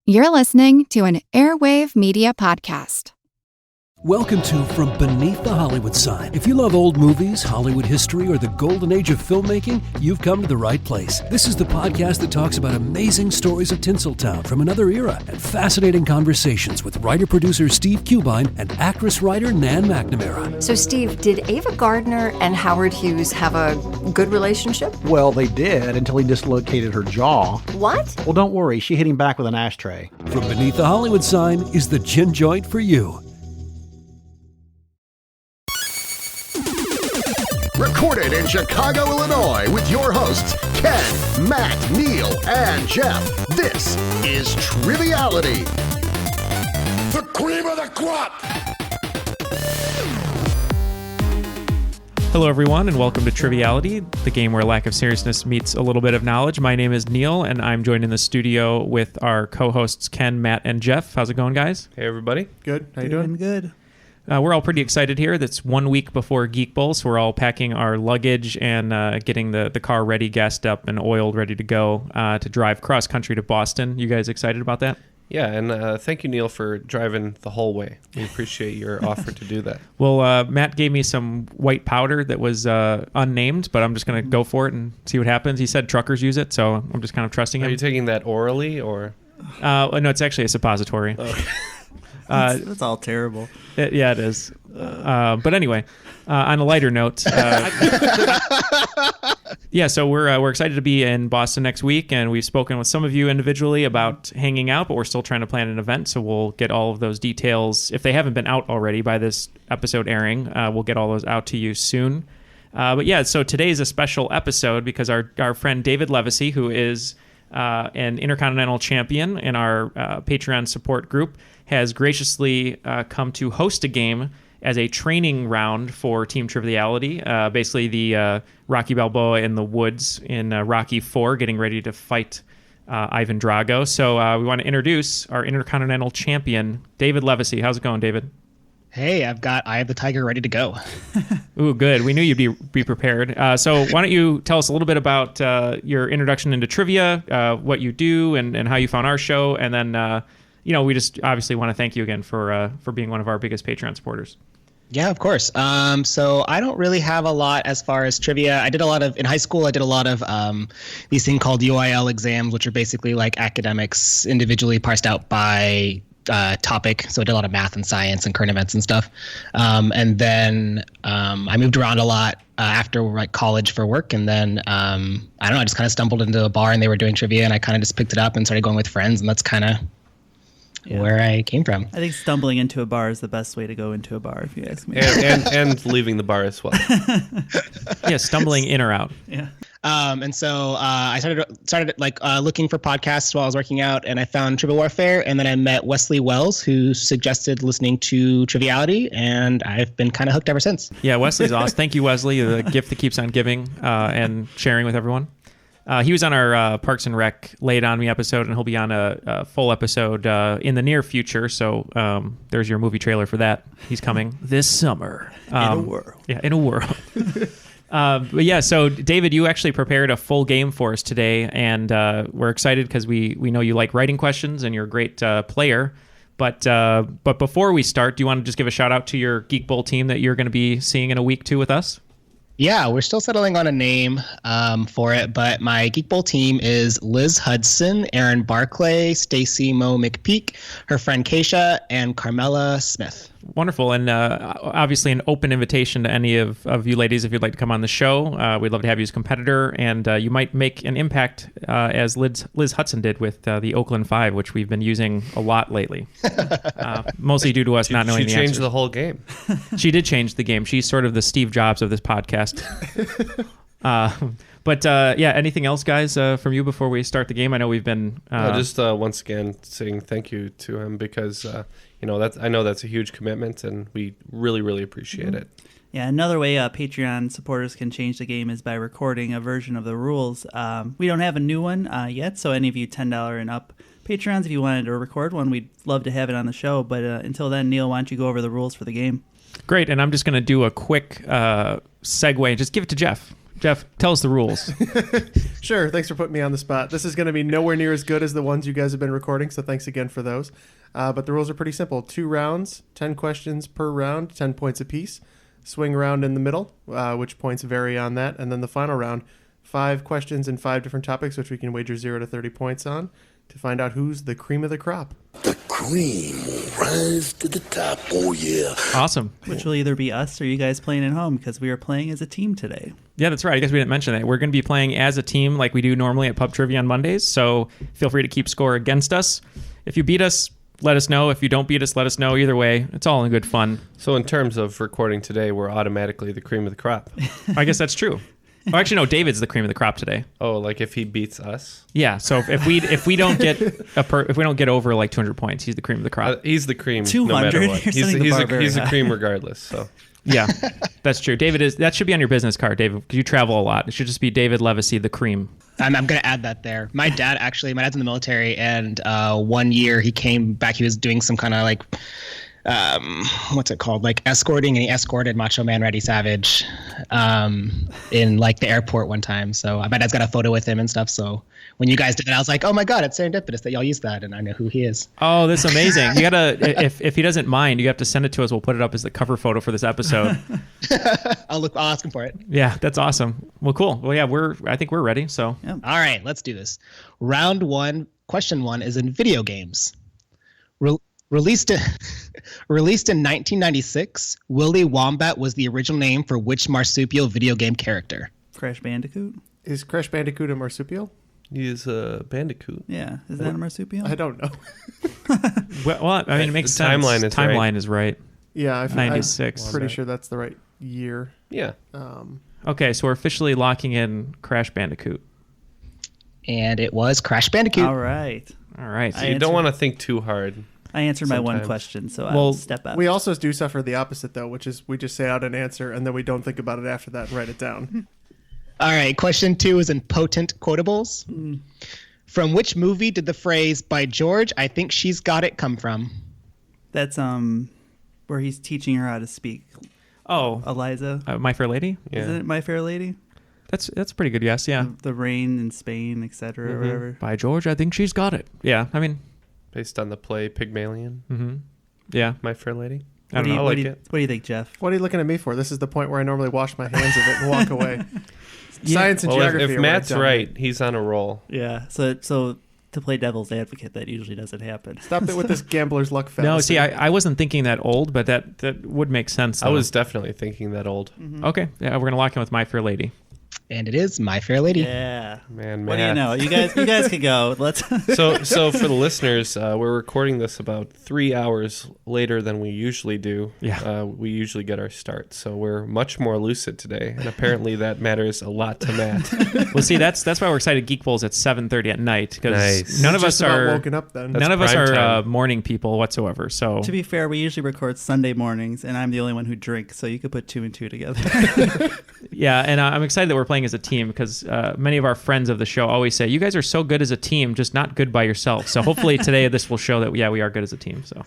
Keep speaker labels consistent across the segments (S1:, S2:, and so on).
S1: You're listening to an Airwave Media Podcast.
S2: Welcome to From Beneath the Hollywood Sign. If you love old movies, Hollywood history, or the golden age of filmmaking, you've come to the right place. This is the podcast that talks about amazing stories of Tinseltown from another era and fascinating conversations with writer-producer Steve Cubine and actress-writer Nan McNamara.
S3: So, Steve, did Ava Gardner and Howard Hughes have a good relationship?
S4: Well, they did until he dislocated her jaw.
S3: What?
S4: Well, don't worry. She hit him back with an ashtray.
S2: From Beneath the Hollywood Sign is the gin joint for you.
S5: Recorded in Chicago, Illinois, with your hosts, Ken, Matt, Neal, and Jeff. This is Triviality. The cream of the crop!
S6: Hello, everyone, and welcome to Triviality, the game where lack of seriousness meets a little bit of knowledge. My name is Neal, and I'm joined in the studio with our co-hosts, Ken, Matt, and Jeff. How's it going, guys?
S7: Hey, everybody.
S8: Good.
S7: How you doing?
S8: Good.
S6: We're all pretty excited here. That's 1 week before Geek Bowl, so we're all packing our luggage and getting the car ready, gassed up, and oiled, ready to go to drive cross-country to Boston. You guys excited about that?
S7: Yeah, and thank you, Neal, for driving the whole way. We appreciate your offer to do that.
S6: Well, Matt gave me some white powder that was unnamed, but I'm just going to go for it and see what happens. He said truckers use it, so I'm just kind of trusting him.
S7: Are you taking that orally, or?
S6: No, it's actually a suppository.
S7: Okay.
S8: That's all terrible.
S6: It is. But anyway, on a lighter note, so we're excited to be in Boston next week, and we've spoken with some of you individually about hanging out, but we're still trying to plan an event, so we'll get all of those details. If they haven't been out already by this episode airing, we'll get all those out to you soon. So today's a special episode because our friend David Livasy, who is an Intercontinental Champion in our Patreon support group, has graciously come to host a game as a training round for Team Triviality. Basically, the Rocky Balboa in the woods in Rocky IV, getting ready to fight Ivan Drago. So we want to introduce our Intercontinental Champion, David Livasy. How's it going, David?
S9: Hey, I have the tiger ready to go.
S6: Ooh, good. We knew you'd be prepared. So why don't you tell us a little bit about your introduction into trivia, what you do, and how you found our show, and then we just obviously want to thank you again for being one of our biggest Patreon supporters.
S9: Yeah, of course. So I don't really have a lot as far as trivia. In high school, I did a lot of these things called UIL exams, which are basically like academics individually parsed out by topic. So I did a lot of math and science and current events and stuff. And then I moved around a lot after like college for work. And then I just kind of stumbled into a bar and they were doing trivia, and I kind of just picked it up and started going with friends, and that's kind of where I came from.
S8: I think stumbling into a bar is the best way to go into a bar, if you ask me.
S7: And leaving the bar as well.
S6: Yeah, stumbling in or out.
S8: Yeah.
S9: And so I started looking for podcasts while I was working out, and I found Trivia Warfare, and then I met Wesley Wells, who suggested listening to Triviality, and I've been kind of hooked ever since.
S6: Yeah, Wesley's awesome. Thank you, Wesley, the gift that keeps on giving and sharing with everyone. He was on our Parks and Rec Lay It On Me episode, and he'll be on a full episode in the near future. So there's your movie trailer for that. He's coming this summer.
S8: In a world.
S6: Yeah, in a world. So David, you actually prepared a full game for us today, and we're excited because we know you like writing questions and you're a great player. But before we start, do you want to just give a shout out to your Geek Bowl team that you're going to be seeing in a week too with us?
S9: Yeah, we're still settling on a name for it, but my Geek Bowl team is Liz Hudson, Aaron Barclay, Stacy Mo McPeak, her friend Keisha, and Carmela Smith.
S6: Wonderful. And obviously an open invitation to any of you ladies if you'd like to come on the show. We'd love to have you as a competitor, and you might make an impact as Liz Hudson did with the Oakland 5, which we've been using a lot lately. Mostly due to us not knowing the answer.
S7: She changed the whole game.
S6: She did change the game. She's sort of the Steve Jobs of this podcast. Anything else, guys, from you before we start the game? I know we've been...
S7: just once again saying thank you to him because, I know that's a huge commitment, and we really, really appreciate it.
S8: Yeah, another way Patreon supporters can change the game is by recording a version of the rules. We don't have a new one yet, so any of you $10 and up Patreons, if you wanted to record one, we'd love to have it on the show. But until then, Neal, why don't you go over the rules for the game?
S6: Great, and I'm just going to do a quick segue and just give it to Jeff. Jeff, tell us the rules.
S10: Sure. Thanks for putting me on the spot. This is going to be nowhere near as good as the ones you guys have been recording, so thanks again for those. But the rules are pretty simple. 2 rounds, 10 questions per round, 10 points apiece. Swing round in the middle, which points vary on that. And then the final round, 5 questions and 5 different topics, which we can wager 0 to 30 points on to find out who's the cream of the crop.
S5: The cream will rise to the top. Oh, yeah.
S6: Awesome.
S8: Which will either be us or you guys playing at home, because we are playing as a team today.
S6: Yeah, that's right. I guess we didn't mention that. We're going to be playing as a team like we do normally at Pub Trivia on Mondays, so feel free to keep score against us. If you beat us, let us know. If you don't beat us, let us know. Either way, it's all in good fun.
S7: So in terms of recording today, we're automatically the cream of the crop.
S6: I guess that's true. Oh, actually, no. David's the cream of the crop today.
S7: Oh, like if he beats us?
S6: Yeah. So if we don't get if we don't get over like 200 points, he's the cream of the crop.
S7: He's the cream.
S8: 200?
S7: No matter what.
S8: You're setting the bar very
S7: He's a
S8: high.
S7: cream regardless. So
S6: Yeah, that's true. That should be on your business card, David, because you travel a lot. It should just be David Livasy, the cream.
S9: I'm going to add that there. My dad's in the military, and 1 year he came back. He was doing some kind of like, what's it called? Like escorting, and he escorted Macho Man Randy Savage in like the airport one time. So my dad's got a photo with him and stuff. So when you guys did it, I was like, oh my God, it's serendipitous that y'all use that. And I know who he is.
S6: Oh, that's amazing. You gotta, if he doesn't mind, you have to send it to us. We'll put it up as the cover photo for this episode.
S9: I'll ask him for it.
S6: Yeah, that's awesome. Well, cool. Well, yeah, I think we're ready. So
S8: Yep.
S9: All right, let's do this. Round 1, question 1 is in video games. Released in 1996, Willy Wombat was the original name for which marsupial video game character?
S8: Crash Bandicoot?
S10: Is Crash Bandicoot a marsupial?
S7: he is a bandicoot.
S8: Yeah. Is that a marsupial?
S10: I don't know.
S6: well, I mean, it makes
S7: The
S6: sense.
S7: timeline
S6: is right.
S10: Yeah, I'm
S6: 96.
S10: pretty sure that's the right year.
S7: Yeah.
S6: Okay, so we're officially locking in Crash Bandicoot.
S9: And it was Crash Bandicoot.
S8: All right.
S6: All right.
S7: So you don't want to think too hard.
S8: I answered my one
S7: Sometimes.
S8: question, so
S6: Well,
S8: I'll step out.
S10: We also do suffer the opposite, though, which is we just say out an answer and then we don't think about it after that and write it down.
S9: All right, question 2 is in potent quotables. From which movie did the phrase "By George, I think she's got it" come from?
S8: That's where he's teaching her how to speak.
S6: Oh,
S8: Eliza.
S6: My Fair Lady?
S7: Yeah.
S8: Isn't it My Fair Lady?
S6: That's a pretty good guess, yeah.
S8: The rain in Spain, etc. or whatever.
S6: By George, I think she's got it. Yeah, I mean,
S7: Based on the play Pygmalion,
S6: yeah.
S7: My Fair Lady.
S6: I don't know.
S7: I like it.
S8: What do you think, Jeff?
S10: What are you looking at me for? This is the point where I normally wash my hands of it and walk away. Science and
S7: Well,
S10: geography.
S7: if
S10: are
S7: Matt's
S10: dumb.
S7: right, he's on a roll.
S8: Yeah. So to play devil's advocate, that usually doesn't happen.
S10: Stop it with this gambler's luck fallacy.
S6: No, see, I wasn't thinking that old, but that would make sense.
S7: I
S6: though.
S7: was definitely thinking that old.
S6: Okay, yeah, we're going to lock in with My Fair Lady.
S9: And it is My Fair Lady.
S8: Yeah.
S7: Man,
S8: What do you know? You guys could go. Let's.
S7: So for the listeners, we're recording this about 3 hours later than we usually do.
S6: Yeah.
S7: We usually get our start, so we're much more lucid today, and apparently that matters a lot to Matt.
S6: Well, see, that's why we're excited. Geek Bowl's at 7:30 at night because
S7: Nice.
S6: none of
S10: Just
S6: us
S10: about
S6: are
S10: woken up then.
S6: none of us
S7: prime
S6: are
S7: time.
S6: morning people whatsoever. So
S8: To be fair, we usually record Sunday mornings, and I'm the only one who drinks, so you could put 2 and 2 together.
S6: yeah, and I'm excited that we're playing as a team because many of our friends of the show always say you guys are so good as a team, just not good by yourself. So hopefully today this will show that we are good as a team. So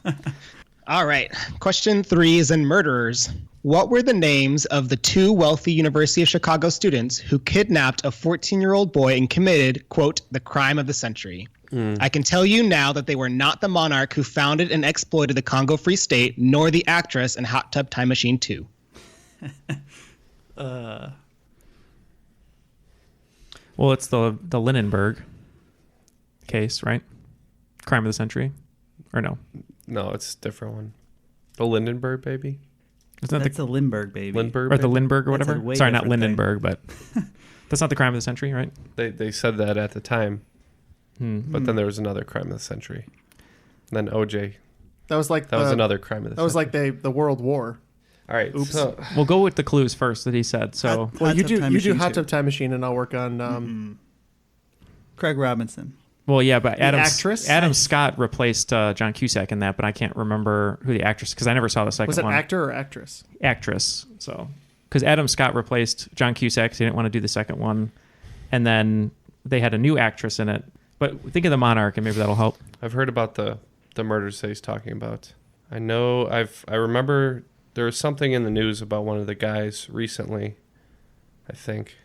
S9: All right. Question 3 is in murderers. What were the names of the 2 wealthy University of Chicago students who kidnapped a 14-year-old boy and committed, quote, the crime of the century? I can tell you now that they were not the monarch who founded and exploited the Congo Free State, nor the actress in Hot Tub Time Machine 2.
S6: well, it's the Lindenberg case, right? Crime of the century, or no?
S7: No, it's a different one. The Lindenberg baby?
S6: Isn't that
S8: That's a Lindbergh baby.
S7: Lindbergh
S6: or the
S7: baby?
S6: Lindbergh or
S8: That's a
S6: whatever?
S8: way
S6: Sorry, not
S8: different thing.
S6: Lindenberg, but that's not the crime of the century, right?
S7: They said that at the time, but then there was another crime of the century. And then OJ.
S10: That was like
S7: That was another crime of the
S10: That was
S7: century.
S10: like the World War.
S7: All right.
S10: Oops.
S7: So,
S6: We'll go with the clues first that he said. So
S10: Well,
S8: Hot
S10: you
S8: Tub
S10: do
S8: Time
S10: you do
S8: Machine
S10: Hot
S8: 2.
S10: Tub Time Machine, and I'll work on
S8: Craig Robinson.
S6: well, yeah, but Adam
S10: actress?
S6: Scott replaced John Cusack in that, but I can't remember who the actress because I never saw the second
S10: was it
S6: one.
S10: actor or actress?
S6: Actress. So because Adam Scott replaced John Cusack, 'cause he didn't want to do the second one, and then they had a new actress in it. But think of the Monarch, and maybe that'll help.
S7: I've heard about the murders that he's talking about. I know I remember there was something in the news about one of the guys recently, I think.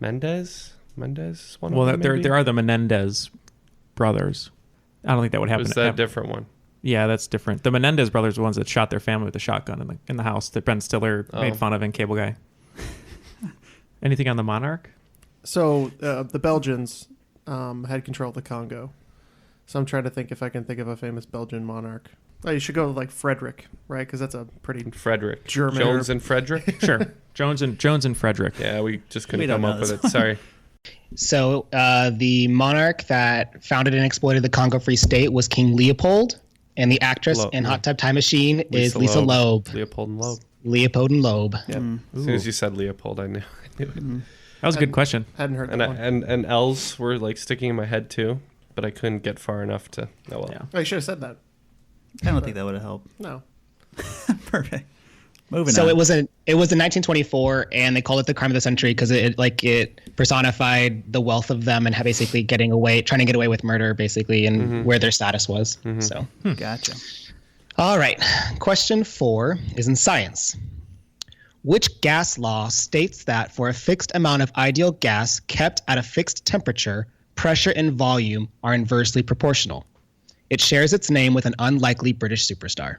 S7: Mendez is one
S6: Well,
S7: of them. Maybe?
S6: there are the Menendez brothers. I don't think that would happen.
S7: Was that a different one?
S6: Yeah, that's different. The Menendez brothers are the ones that shot their family with a shotgun in the house that Ben Stiller made fun of in Cable Guy. Anything on the Monarch?
S10: So the Belgians had control of the Congo. So I'm trying to think if I can think of a famous Belgian monarch. Oh, you should go with like Frederick, right? Because that's a pretty
S7: Frederick.
S10: German.
S7: Jones and Frederick?
S6: Sure. Jones and Frederick.
S7: Yeah, we just couldn't come up with it. Sorry.
S9: So the monarch that founded and exploited the Congo Free State was King Leopold, and the actress in Hot Tub Time Machine is Lisa Loeb.
S7: Leopold and Loeb.
S9: Leopold and Loeb.
S7: Yep. As soon as you said Leopold, I knew it.
S6: That was a good question.
S10: Hadn't heard that one.
S7: And L's were like sticking in my head too, but I couldn't get far enough to. Oh well.
S10: Oh, you should have said that.
S8: I don't think that would have helped.
S10: No.
S8: Perfect. Moving
S9: So
S8: on.
S9: it was in 1924, and they called it the crime of the century because it personified the wealth of them and basically trying to get away with murder, basically, and where their status was. So,
S8: Gotcha.
S9: all right. Question 4 is in science. Which gas law states that for a fixed amount of ideal gas kept at a fixed temperature, pressure and volume are inversely proportional? It shares its name with an unlikely British superstar.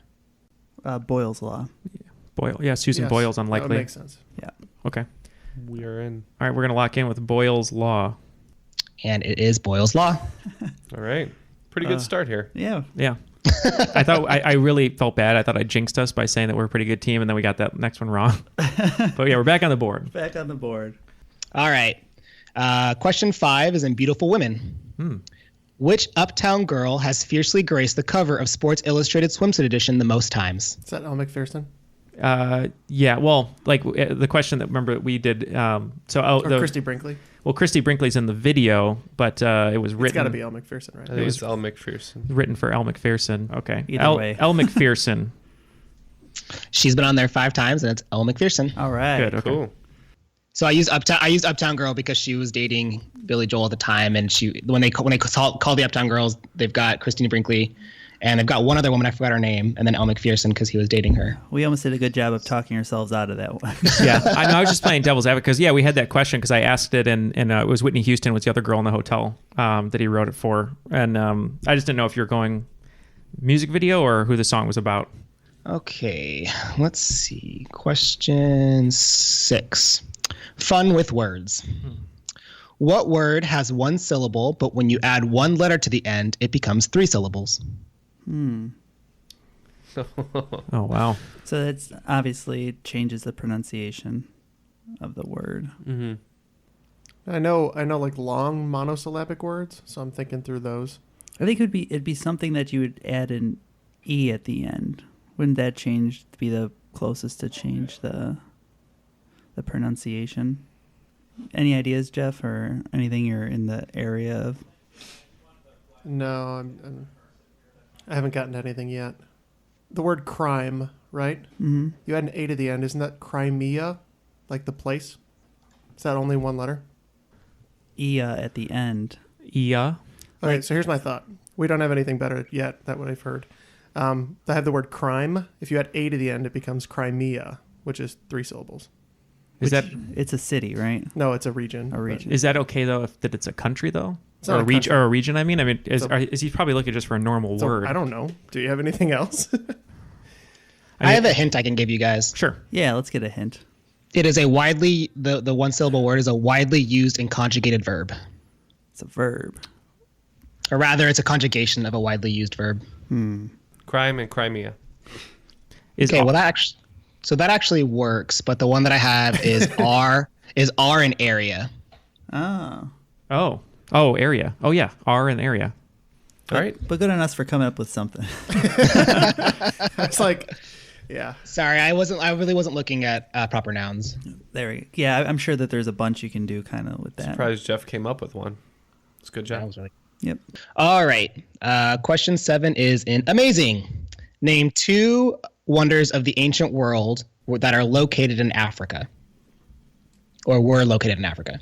S8: Boyle's Law.
S6: Boyle. Yeah, Susan
S10: Yes,
S6: Boyle's
S10: that
S6: unlikely.
S10: would make sense.
S8: Yeah.
S6: Okay.
S7: We are in.
S6: All right, we're going to lock in with Boyle's Law.
S9: And it is Boyle's Law.
S7: All right. Pretty good start here.
S8: Yeah.
S6: Yeah. I thought I really felt bad. I thought I jinxed us by saying that we're a pretty good team, and then we got that next one wrong. But yeah, we're back on the board.
S8: Back on the board.
S9: All right. Question 5 is in Beautiful Women. Which uptown girl has fiercely graced the cover of Sports Illustrated swimsuit edition the most times?
S10: Is that Elle McPherson?
S6: Yeah, well, like the question that remember we did.
S10: Or Christy Brinkley?
S6: Well, Christy Brinkley's in the video, but it was written.
S10: It's got to be Elle McPherson, right?
S7: I think it's Elle McPherson.
S6: Written for Elle McPherson. Okay.
S8: Either way.
S6: Elle McPherson.
S9: She's been on there 5 times, and it's Elle McPherson.
S8: All right.
S6: Good. Okay.
S7: Cool.
S9: So I used Uptown Girl because she was dating Billy Joel at the time, and when they call the Uptown Girls, they've got Christina Brinkley, and they've got one other woman, I forgot her name, and then Elle McPherson because he was dating her.
S8: We almost did a good job of talking ourselves out of that one.
S6: Yeah, I know. I was just playing devil's advocate because we had that question because I asked it, and it was Whitney Houston was the other girl in the hotel that he wrote it for, and I just didn't know if you're going music video or who the song was about.
S9: Okay, let's see. Question 6. Fun with words. What word has 1 syllable, but when you add 1 letter to the end, it becomes 3 syllables?
S6: Oh, wow.
S8: So that's obviously changes the pronunciation of the word.
S7: Mm-hmm.
S10: I know like long monosyllabic words, so I'm thinking through those.
S8: I think it'd be something that you would add an E at the end. Wouldn't that be the closest to change the pronunciation? Any ideas, Jeff, or anything you're in the area of?
S10: No, I haven't gotten to anything yet. The word crime, right? Mm-hmm. You add an A to the end. Isn't that Crimea, like the place? Is that only 1 letter?
S8: Ia at the end.
S6: Ia.
S10: Okay, so here's my thought. We don't have anything better yet. That's what I've heard. I have the word crime. If you add A to the end, it becomes Crimea, which is 3 syllables.
S8: It's a city, right?
S10: No, it's a region.
S8: A region.
S6: Is that okay though? If that it's a country though,
S10: It's
S6: or
S10: not
S6: a
S10: a
S6: region?
S10: country.
S6: Or a region? I mean, is he probably looking just for a normal word?
S10: I don't know. Do you have anything else?
S9: I have a hint I can give you guys.
S6: Sure.
S8: Yeah, let's get a hint.
S9: It is the 1 syllable word is a widely used and conjugated verb.
S8: It's a verb.
S9: Or rather, it's a conjugation of a widely used verb.
S7: Crime and Crimea.
S9: Okay, well that actually works, but the one that I have is R in area.
S8: Oh.
S6: Oh, area. Oh yeah, R in area.
S7: All right.
S8: But good on us for coming up with something.
S10: It's like, yeah.
S9: Sorry, I really wasn't looking at proper nouns.
S8: There we go. Yeah, I'm sure that there's a bunch you can do kind of with that.
S7: Surprised Jeff came up with one. It's a good job.
S8: Yep.
S9: All right. Question 7 is in amazing. Name 2 wonders of the ancient world that are located in Africa. Or were located in Africa.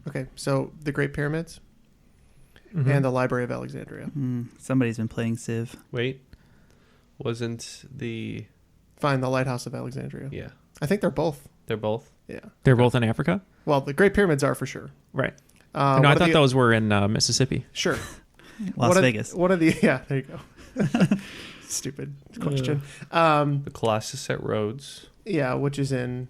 S10: Okay, so the Great Pyramids and the Library of Alexandria.
S8: Somebody's been playing Civ.
S7: Wait. Wasn't
S10: the Lighthouse of Alexandria.
S7: Yeah.
S10: I think they're both.
S7: They're both?
S10: Yeah.
S6: They're both in Africa?
S10: Well, the Great Pyramids are for sure.
S6: Right.
S10: What
S6: I
S10: are
S6: thought
S10: the-
S6: those were in Mississippi.
S10: Sure.
S8: Las Vegas.
S10: What are the... Yeah, there you go. Stupid question.
S7: The Colossus at Rhodes.
S10: Yeah, which is in...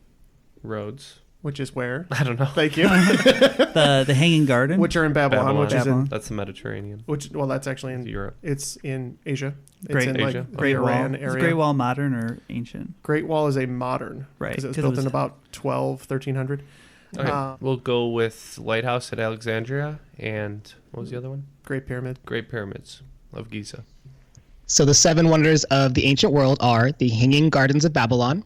S7: Rhodes.
S10: Which is where?
S7: I don't know.
S10: Thank you.
S8: The Hanging Garden.
S10: Which are in Babylon, which is in...
S7: That's the Mediterranean.
S10: Well, that's actually in
S7: Europe.
S10: It's in Asia. It's
S8: Great
S10: in
S7: Asia.
S10: like
S8: Great
S10: the
S8: Wall.
S10: Iran
S8: Is
S10: area.
S8: Great Wall modern or ancient?
S10: Great Wall is a modern.
S8: Right,
S10: Because it was
S8: 'cause it
S10: built
S8: was-
S10: in about 1300.
S7: Okay. We'll go with Lighthouse at Alexandria and what was the other one?
S10: Great Pyramid.
S7: Great Pyramids of Giza.
S9: So the 7 wonders of the ancient world are the Hanging Gardens of Babylon,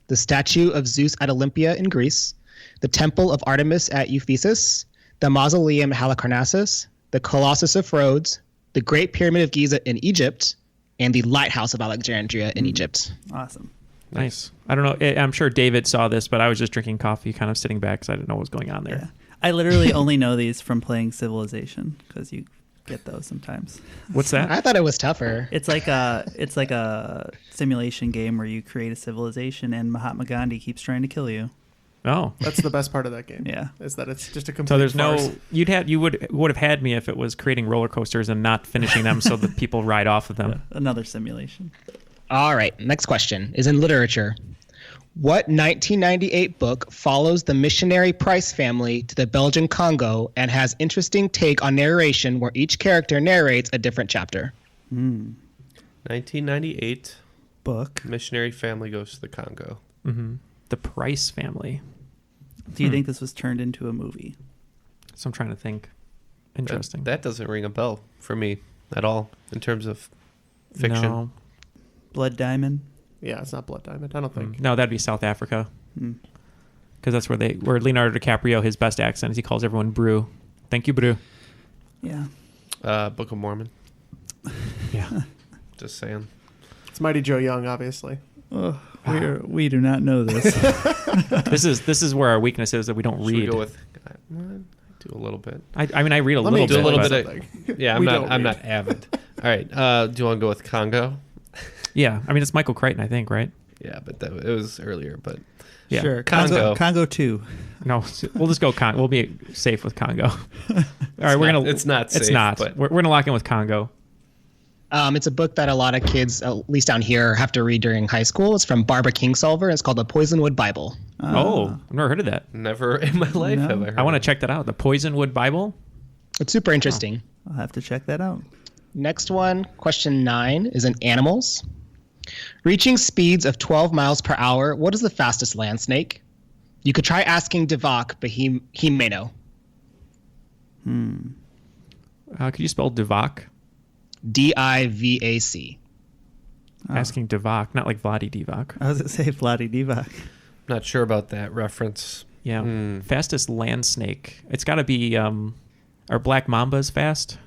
S9: the statue of Zeus at Olympia in Greece, the Temple of Artemis at Ephesus, the Mausoleum at Halicarnassus, the Colossus of Rhodes, the Great Pyramid of Giza in Egypt, and the Lighthouse of Alexandria in Egypt.
S8: Awesome.
S6: Nice. I don't know. I'm sure David saw this, but I was just drinking coffee, kind of sitting back because I didn't know what was going on there.
S8: Yeah. I literally only know these from playing Civilization because you get those sometimes.
S6: What's that?
S9: I thought it was tougher.
S8: It's like a simulation game where you create a civilization and Mahatma Gandhi keeps trying to kill you.
S6: Oh,
S10: That's the best part of that game.
S8: Yeah.
S10: Is that it's just a complete
S6: so there's
S10: farce.
S6: no. You would have had me if it was creating roller coasters and not finishing them so that people ride off of them.
S8: Another simulation.
S9: All right, next question is in literature. What 1998 book follows the missionary Price family to the Belgian Congo and has interesting take on narration where each character narrates a different chapter?
S7: 1998.
S8: Book.
S7: Missionary family goes to the Congo.
S6: Mm-hmm. The Price family.
S8: Do you think this was turned into a movie?
S6: So I'm trying to think. Interesting.
S7: That doesn't ring a bell for me at all in terms of fiction.
S6: No.
S8: Blood Diamond?
S10: Yeah, it's not Blood Diamond. I don't think.
S6: No, that'd be South Africa.
S8: Hmm.
S6: Because that's where Leonardo DiCaprio, his best accent is he calls everyone Brew. Thank you, Brew.
S8: Yeah.
S7: Book of Mormon.
S6: Yeah.
S7: Just saying.
S10: It's Mighty Joe Young, obviously.
S8: Oh, we do not know this.
S6: This is where our weakness is that we don't
S7: Should we
S6: read.
S7: go with? I do a little bit.
S6: I mean, I read a
S10: Let me
S6: little
S10: do
S6: bit.
S10: a little
S6: but-
S10: bit of-
S7: Yeah,
S10: We
S7: I'm
S10: don't
S7: not
S10: read.
S7: avid. All right. Do you want to go with Congo?
S6: Yeah, I mean it's Michael Crichton, I think, right?
S7: Yeah, but it was earlier. But
S6: Yeah.
S8: Sure.
S7: Congo.
S8: Congo 2.
S6: No, we'll just go Congo. We'll be safe with Congo. All right, we're gonna.
S7: It's not
S6: It's
S7: safe,
S6: not.
S7: but-
S6: We're gonna lock in with Congo.
S9: It's a book that a lot of kids, at least down here, have to read during high school. It's from Barbara Kingsolver. It's called The Poisonwood Bible.
S6: Oh, I've never heard of that.
S7: never in my life
S8: No.
S7: have I heard.
S6: I want to
S7: of it.
S6: check that out. The Poisonwood Bible.
S9: It's super interesting.
S8: I'll have to check that out.
S9: Next one, question 9, is in animals. Reaching speeds of 12 miles per hour, what is the fastest land snake? You could try asking Divak, but he may know.
S6: Could you spell Divac?
S9: Divac.
S6: Asking Divac, not like Vladi Divac.
S8: I was going to say Vladi Divac.
S7: Not sure about that reference.
S6: Yeah. Fastest land snake. It's got to be. Are black mambas fast?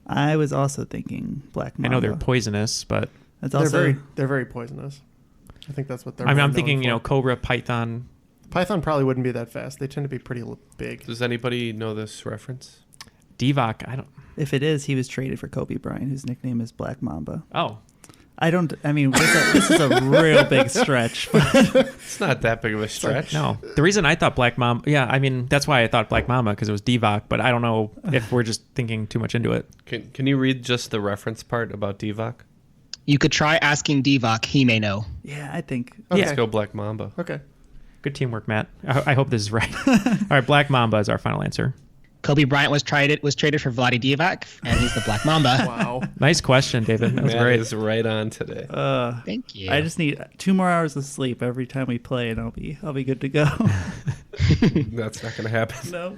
S8: I was also thinking Black Mamba.
S6: I know they're poisonous, but
S8: That's
S10: They're
S8: also
S10: very poisonous. I think that's what they're.
S6: I'm
S10: more
S6: thinking,
S10: known for.
S6: cobra, python.
S10: Python probably wouldn't be that fast. They tend to be pretty big.
S7: Does anybody know this reference?
S6: Divac. I don't.
S8: If it is, he was traded for Kobe Bryant, whose nickname is Black Mamba.
S6: Oh,
S8: I mean, this is a real big stretch.
S7: It's not that big of a stretch.
S6: no. The reason I thought Black Mamba, yeah, I mean, that's why I thought Black Mamba, because it was Divac, but I don't know if we're just thinking too much into it.
S7: Can you read just the reference part about Divac?
S9: You could try asking Divak, he may know.
S8: Yeah, I think.
S10: Okay.
S7: Let's go Black Mamba.
S10: Okay.
S6: Good teamwork, Matt. I hope this is right. All right, Black Mamba is our final answer.
S9: Kobe Bryant was traded for Vladi Divac, and he's the Black Mamba.
S10: Wow.
S6: Nice question, David. That was
S7: Matt
S6: great.
S7: is right on today.
S9: Thank you.
S8: I just need 2 more hours of sleep every time we play, and I'll be good to go.
S7: That's not going to happen.
S8: No.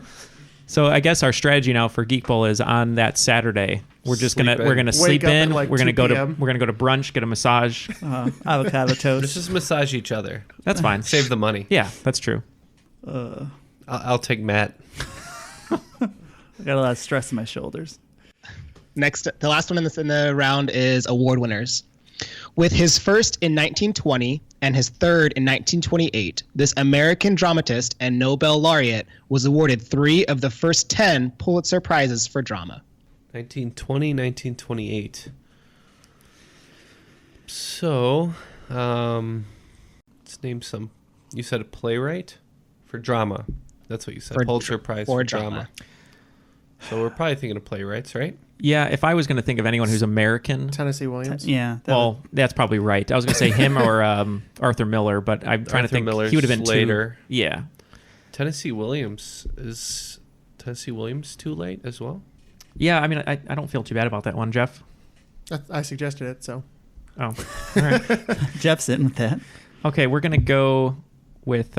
S6: So I guess our strategy now for Geek Bowl is on that Saturday. We're just
S7: Sleep
S6: we're
S7: in.
S6: gonna
S10: Wake
S6: sleep
S10: up at
S6: in.
S10: like
S6: we're gonna
S10: 2
S6: go to
S10: p.m.
S6: we're gonna go to brunch, get a massage.
S8: Avocado
S7: Let's
S8: toast.
S7: just massage each other.
S6: That's fine.
S7: Save the money.
S6: Yeah, that's true.
S7: I'll take Matt.
S8: I got a lot of stress in my shoulders.
S9: Next, the last one in the round is award winners. With his first in 1920 and his third in 1928, this American dramatist and Nobel laureate was awarded 3 of the first 10 Pulitzer Prizes for drama.
S7: 1920, 1928. So, let's name some. You said a playwright for drama. That's what you said. Pulitzer Prize for drama. So we're probably thinking of playwrights, right?
S6: Yeah, if I was going to think of anyone who's American,
S10: Tennessee Williams.
S8: Yeah.
S6: That's probably right. I was going to say him or Arthur Miller, but I'm trying to think.
S7: Miller's
S6: He would have been
S7: later.
S6: Yeah.
S7: Tennessee Williams too late as well?
S6: Yeah, I mean, I don't feel too bad about that one, Jeff.
S10: I suggested it, so.
S6: Oh, all right.
S8: Jeff's in with that.
S6: Okay, we're going to go with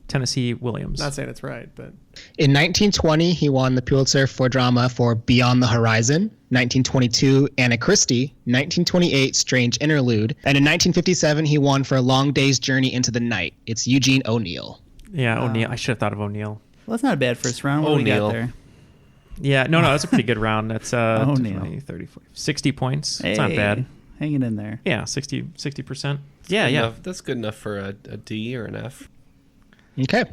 S6: Tennessee Williams.
S10: Not saying it's right, but.
S9: In 1920, he won the Pulitzer for drama for Beyond the Horizon. 1922, Anna Christie. 1928, Strange Interlude. And in 1957, he won for A Long Day's Journey into the Night. It's Eugene O'Neill.
S6: Yeah, O'Neill. I should have thought of O'Neill.
S8: Well, that's not a bad first round. What do we got there?
S6: Yeah, no, that's a pretty good round. That's
S8: O'Neill.
S6: 20, 30, 40, 60 points.
S8: Hey,
S6: it's not bad.
S8: Hanging in there.
S6: Yeah, 60%.
S7: Yeah. Enough. That's good enough for a D or an F.
S9: Okay.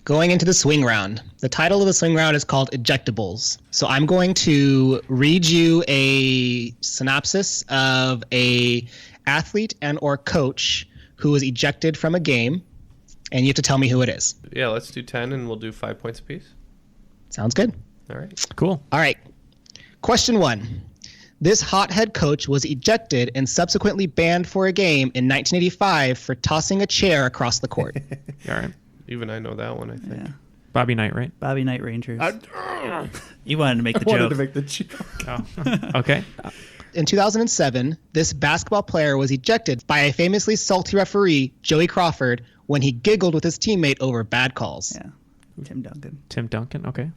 S9: Going into the swing round. The title of the swing round is called Ejectables. So I'm going to read you a synopsis of a athlete and or coach who was ejected from a game, and you have to tell me who it is.
S7: Yeah, let's do 10 and we'll do 5 points apiece.
S9: Sounds good.
S7: All right.
S6: Cool.
S9: All right. Question 1. This hothead coach was ejected and subsequently banned for a game in 1985 for tossing a chair across the court.
S6: All right.
S7: Even I know that one, I think.
S8: Yeah.
S6: Bobby Knight, right?
S8: Bobby Knight Rangers. You wanted to make the joke.
S10: I wanted to make the joke.
S6: Oh. Okay.
S9: In 2007, this basketball player was ejected by a famously salty referee, Joey Crawford, when he giggled with his teammate over bad calls.
S8: Yeah. Tim Duncan.
S6: Okay.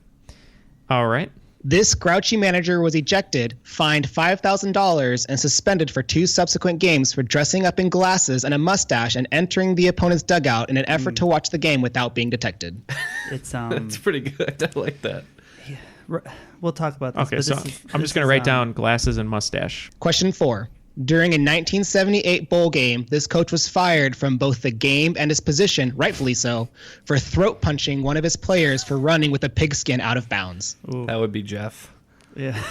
S6: All right.
S9: This grouchy manager was ejected, fined $5,000, and suspended for 2 subsequent games for dressing up in glasses and a mustache and entering the opponent's dugout in an effort to watch the game without being detected.
S8: It's
S7: That's pretty good. I like that.
S8: Yeah. We'll talk about this.
S6: Okay, so I'm just going to write down glasses and mustache.
S9: Question 4. During a 1978 bowl game, this coach was fired from both the game and his position, rightfully so, for throat punching one of his players for running with a pigskin out of bounds.
S8: Ooh.
S7: That would be Jeff.
S8: Yeah.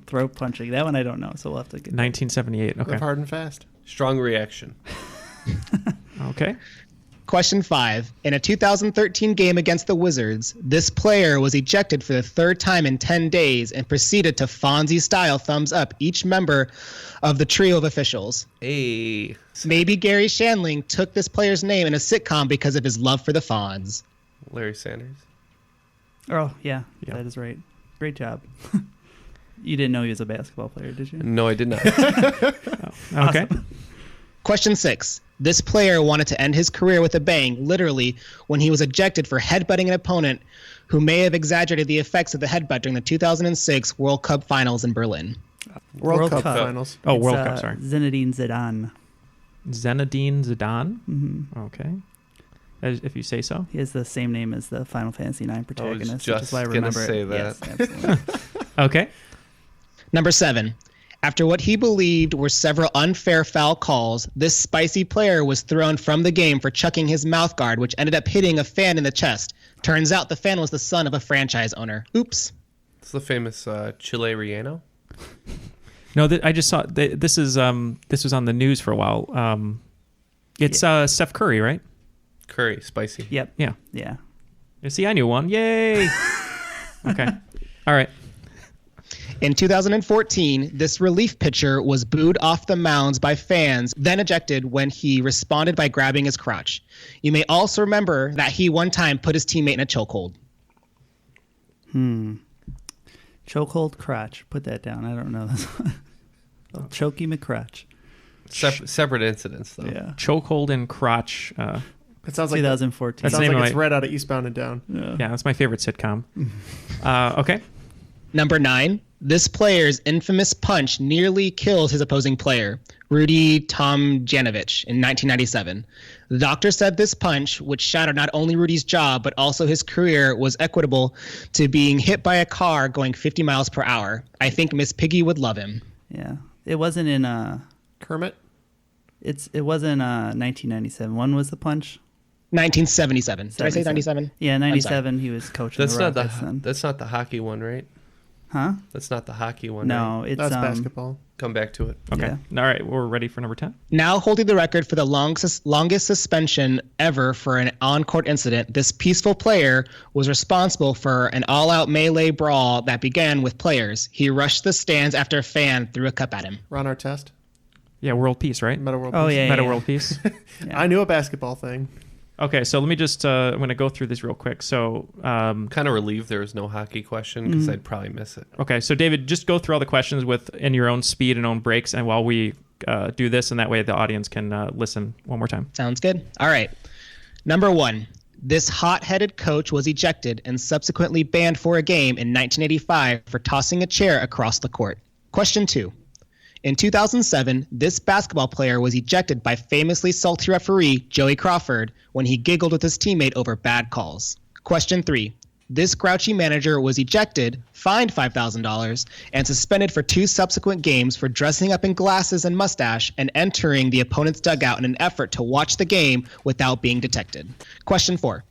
S8: Throat punching. That one I don't know, so we'll have to get
S6: 1978. Okay.
S10: Live hard and fast.
S7: Strong reaction.
S6: Okay.
S9: Question 5. In a 2013 game against the Wizards, this player was ejected for the 3rd time in 10 days and proceeded to Fonzie-style thumbs up each member of the trio of officials.
S7: Hey.
S9: Maybe Gary Shandling took this player's name in a sitcom because of his love for the Fonz.
S7: Larry Sanders.
S8: Oh, yeah. That is right. Great job. You didn't know he was a basketball player, did you?
S7: No, I did not.
S6: Okay.
S9: Question 6. This player wanted to end his career with a bang, literally, when he was ejected for headbutting an opponent who may have exaggerated the effects of the headbutt during the 2006 World Cup Finals in Berlin.
S10: World Cup Finals.
S6: Oh, World Cup, sorry.
S8: Zinedine Zidane.
S6: Zinedine Zidane?
S8: Mm-hmm.
S6: Okay. If you say so.
S8: He has the same name as the Final Fantasy IX protagonist, which
S7: just
S8: is why I
S7: gonna
S8: remember
S7: say
S8: it.
S7: that.
S8: Yes, absolutely.
S6: Okay.
S9: Number 7. After what he believed were several unfair foul calls, this spicy player was thrown from the game for chucking his mouthguard, which ended up hitting a fan in the chest. Turns out the fan was the son of a franchise owner. Oops.
S7: It's the famous Chile Relleno.
S6: No, I just saw this was on the news for a while. It's Steph Curry, right?
S7: Curry, spicy.
S8: Yep.
S6: Yeah.
S8: Yeah.
S6: See, I knew one. Yay. Okay. All right.
S9: In 2014, this relief pitcher was booed off the mounds by fans, then ejected when he responded by grabbing his crotch. You may also remember that he one time put his teammate in a chokehold.
S8: Chokehold crotch. Put that down. I don't know this one. Chokey McCrotch.
S7: Separate incidents, though.
S8: Yeah.
S6: Chokehold and crotch.
S10: It sounds like
S8: 2014.
S10: It sounds like it's right out of Eastbound and Down.
S6: Yeah, that's my favorite sitcom. Okay.
S9: Number 9. This player's infamous punch nearly killed his opposing player, Rudy Tomjanovich, in 1997. The doctor said this punch, which shattered not only Rudy's jaw but also his career, was equitable to being hit by a car going 50 miles per hour. I think Miss Piggy would love him.
S8: Yeah. It wasn't in
S10: Kermit?
S8: It wasn't 1997. When was the punch?
S9: 1977. Did I say 97?
S8: Yeah, 97. He was coaching
S7: That's
S8: the
S7: not
S8: Rockets then.
S7: that's not the hockey one, right?
S8: Huh?
S7: That's not the hockey one.
S8: No,
S7: right?
S8: it's
S10: That's basketball.
S7: Come back to it.
S6: Okay. All right, we're ready for number 10.
S9: Now holding the record for the longest suspension ever for an on-court incident, this peaceful player was responsible for an all-out melee brawl that began with players. He rushed the stands after a fan threw a cup at him.
S10: Ron Artest.
S6: Yeah, world peace, right?
S10: Meta World
S8: Oh,
S10: Peace.
S8: yeah.
S6: Meta world peace.
S10: I knew a basketball thing.
S6: Okay, so let me just, I'm going to go through this real quick. So,
S7: Kind of relieved there was no hockey question because I'd probably miss it.
S6: okay, so David, just go through all the questions in your own speed and own breaks, and while we do this, and that way the audience can listen one more time.
S9: Sounds good. All right. Number 1. This hot-headed coach was ejected and subsequently banned for a game in 1985 for tossing a chair across the court. Question 2. In 2007, this basketball player was ejected by famously salty referee Joey Crawford when he giggled with his teammate over bad calls. Question 3. This grouchy manager was ejected, fined $5,000, and suspended for 2 subsequent games for dressing up in glasses and mustache and entering the opponent's dugout in an effort to watch the game without being detected. Question 4.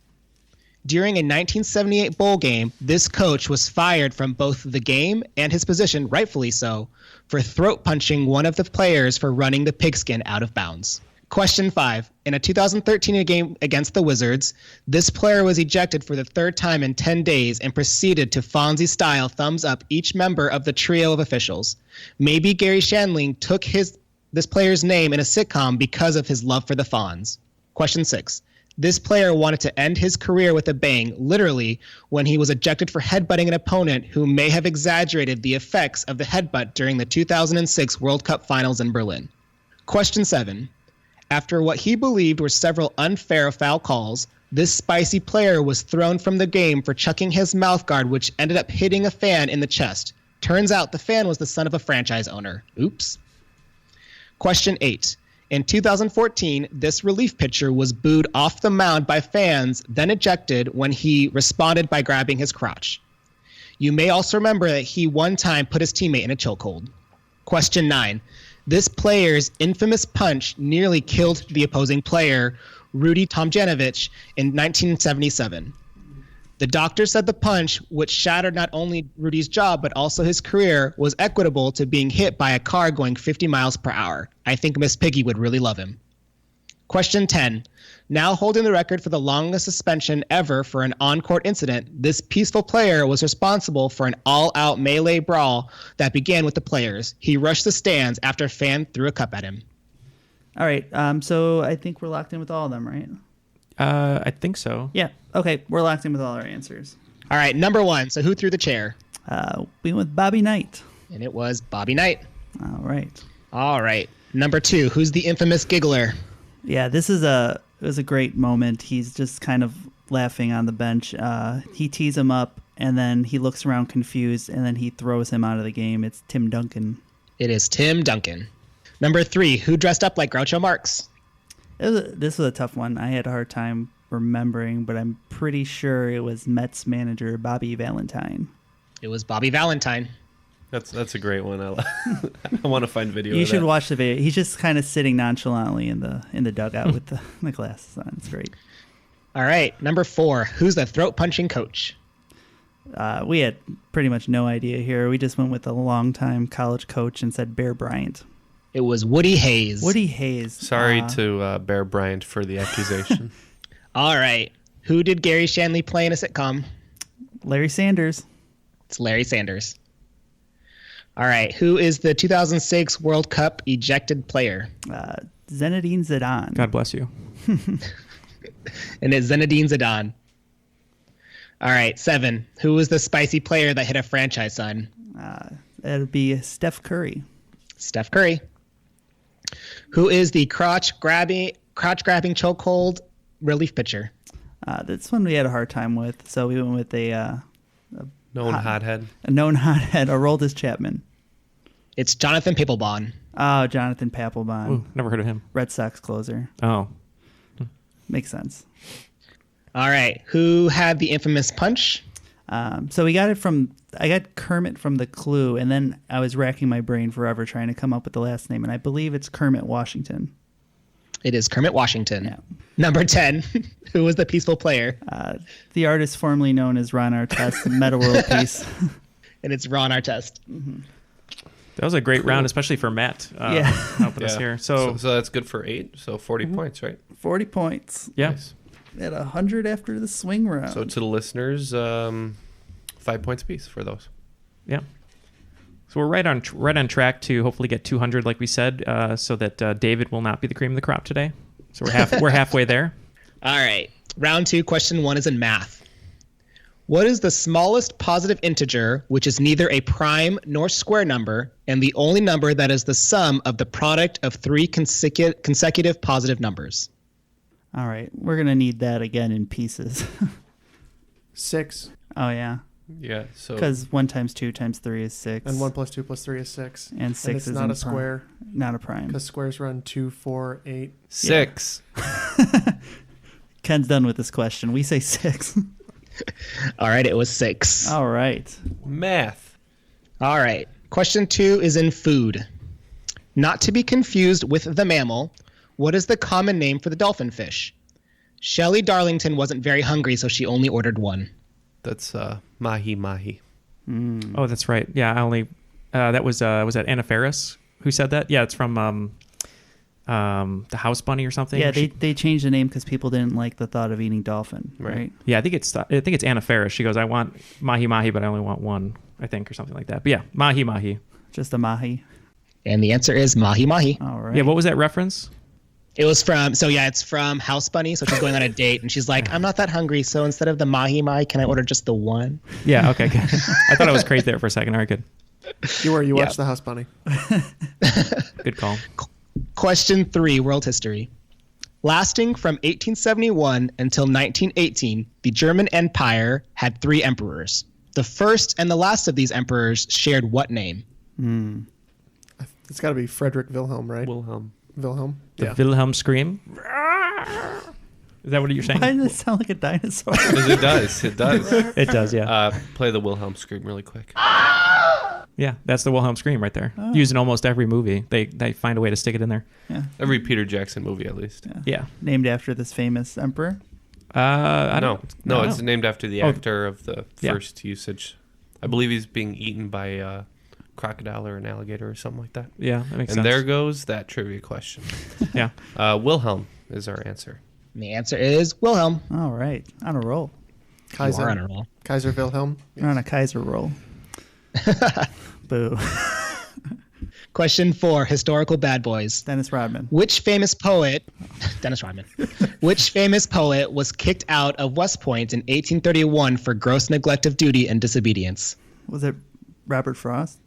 S9: During a 1978 bowl game, this coach was fired from both the game and his position, rightfully so, for throat punching one of the players for running the pigskin out of bounds. Question 5. In a 2013 game against the Wizards, this player was ejected for the 3rd time in 10 days and proceeded to Fonzie-style thumbs up each member of the trio of officials. Maybe Gary Shandling took this player's name in a sitcom because of his love for the Fonz. Question 6. This player wanted to end his career with a bang, literally, when he was ejected for headbutting an opponent who may have exaggerated the effects of the headbutt during the 2006 World Cup Finals in Berlin. Question 7. After what he believed were several unfair foul calls, this spicy player was thrown from the game for chucking his mouthguard, which ended up hitting a fan in the chest. Turns out the fan was the son of a franchise owner. Oops. Question 8. In 2014, this relief pitcher was booed off the mound by fans, then ejected when he responded by grabbing his crotch. You may also remember that he one time put his teammate in a chokehold. Question 9. This player's infamous punch nearly killed the opposing player, Rudy Tomjanovich, in 1977. The doctor said the punch, which shattered not only Rudy's jaw but also his career, was equitable to being hit by a car going 50 miles per hour. I think Miss Piggy would really love him. Question 10. Now holding the record for the longest suspension ever for an on-court incident, this peaceful player was responsible for an all-out melee brawl that began with the players. He rushed the stands after a fan threw a cup at him.
S8: All right. So I think we're locked in with all of them, right?
S6: I think so.
S8: Yeah. Okay. We're locked in with all our answers.
S9: All right. Number 1. So who threw the chair?
S8: We went with Bobby Knight.
S9: And it was Bobby Knight.
S8: All right.
S9: All right. Number 2. Who's the infamous giggler?
S8: Yeah, it was a great moment. He's just kind of laughing on the bench. He tees him up, and then he looks around confused, and then he throws him out of the game. It's Tim Duncan.
S9: It is Tim Duncan. Number 3. Who dressed up like Groucho Marx?
S8: This was a tough one. I had a hard time remembering, but I'm pretty sure it was Mets manager Bobby Valentine.
S9: It was Bobby Valentine.
S7: That's a great one. I want to find video.
S8: You
S7: of
S8: should
S7: that.
S8: watch the video. He's just kind of sitting nonchalantly in the dugout with the glasses on. It's great.
S9: All right, number 4. Who's the throat punching coach?
S8: We had pretty much no idea here. We just went with a longtime college coach and said Bear Bryant.
S9: It was Woody Hayes.
S8: Woody Hayes.
S7: Sorry to Bear Bryant for the accusation.
S9: All right. Who did Gary Shandling play in a sitcom?
S8: Larry Sanders.
S9: It's Larry Sanders. All right. Who is the 2006 World Cup ejected player?
S8: Zinedine Zidane.
S6: God bless you.
S9: And it's Zinedine Zidane. All right. 7. Who was the spicy player that hit a franchise son?
S8: That would be Steph Curry.
S9: Steph Curry. Who is the crotch grabbing chokehold relief pitcher?
S8: This one we had a hard time with, so we went with a
S7: known hothead.
S8: A known hothead, Aroldis Chapman.
S9: It's Jonathan Papelbon.
S8: Oh, Jonathan Papelbon.
S6: Ooh, never heard of him.
S8: Red Sox closer.
S6: Oh.
S8: Makes sense.
S9: All right. Who had the infamous punch?
S8: So I got Kermit from the Clue, and then I was racking my brain forever trying to come up with the last name, and I believe it's Kermit Washington.
S9: It is Kermit Washington.
S8: Yeah.
S9: Number 10. Who was the peaceful player?
S8: The artist formerly known as Ron Artest, Meta World Peace.
S9: and it's Ron Artest.
S6: That was a great round, especially for Matt helping us here. So
S7: that's good for 8. So 40 points, right?
S8: 40 points.
S6: Yeah.
S7: Nice.
S8: At 100 after the swing round.
S7: So to the listeners, 5 points apiece for those.
S6: Yeah. So we're right on track to hopefully get 200, like we said, so that David will not be the cream of the crop today. So we're halfway there.
S9: All right. Round 2, question 1 is in math. What is the smallest positive integer, which is neither a prime nor square number, and the only number that is the sum of the product of 3 consecutive positive numbers?
S8: All right. We're going to need that again in pieces.
S10: 6.
S8: Oh, yeah.
S7: Yeah. So
S8: Because 1 times 2 times 3 is 6.
S10: And 1 plus 2 plus 3 is 6.
S8: And 6
S10: it's
S8: is
S10: not
S8: in
S10: a square.
S8: Not a prime.
S10: Because squares run 2, 4, 8.
S7: 6.
S8: Ken's done with this question. We say 6.
S9: All right. It was 6.
S8: All right.
S7: Math.
S9: All right. Question 2 is in food. Not to be confused with the mammal, what is the common name for the dolphin fish? Shelley Darlington wasn't very hungry, so she only ordered 1.
S7: That's mahi.
S6: Oh, that's right. Yeah, I only was that Anna Faris who said that? Yeah, it's from the House Bunny or something.
S8: Yeah, they changed the name because people didn't like the thought of eating dolphin, right?
S6: Yeah, I think it's Anna Faris. She goes, I want mahi, but I only want 1, I think, or something like that. But yeah, mahi.
S8: Just a mahi.
S9: And the answer is mahi.
S8: All right.
S6: Yeah, what was that reference?
S9: It was from, it's from House Bunny. So she's going on a date and she's like, I'm not that hungry. So instead of the mahi, can I order just the 1?
S6: Yeah, okay, good. I thought I was crazy there for a second. All right, good.
S10: You watched the House Bunny.
S6: Good call.
S9: Question 3, world history. Lasting from 1871 until 1918, the German Empire had 3 emperors. The first and the last of these emperors shared what name?
S10: It's got to be Frederick Wilhelm, right?
S7: Wilhelm.
S6: The Wilhelm scream. Is that what you're saying?
S8: Why does it sound like a dinosaur?
S7: It does. It does,
S6: yeah.
S7: Play the Wilhelm scream really quick.
S6: Yeah, that's the Wilhelm scream right there.
S8: Oh.
S6: Used in almost every movie. They find a way to stick it in there.
S8: Yeah.
S7: Every Peter Jackson movie, at least.
S6: Yeah.
S8: Named after this famous emperor?
S7: No, it's named after the actor of the first usage. I believe he's being eaten by a crocodile or an alligator or something like that.
S6: Yeah, that makes sense.
S7: And there goes that trivia question.
S6: Yeah.
S7: Wilhelm is our answer.
S9: And the answer is Wilhelm.
S8: All right. On a roll.
S10: Kaiser.
S9: You are on a roll.
S10: Kaiser Wilhelm.
S8: We're on a Kaiser roll. Boo.
S9: Question 4, historical bad boys.
S8: Dennis Rodman.
S9: Which famous poet was kicked out of West Point in 1831 for gross neglect of duty and disobedience?
S8: Was it Robert Frost?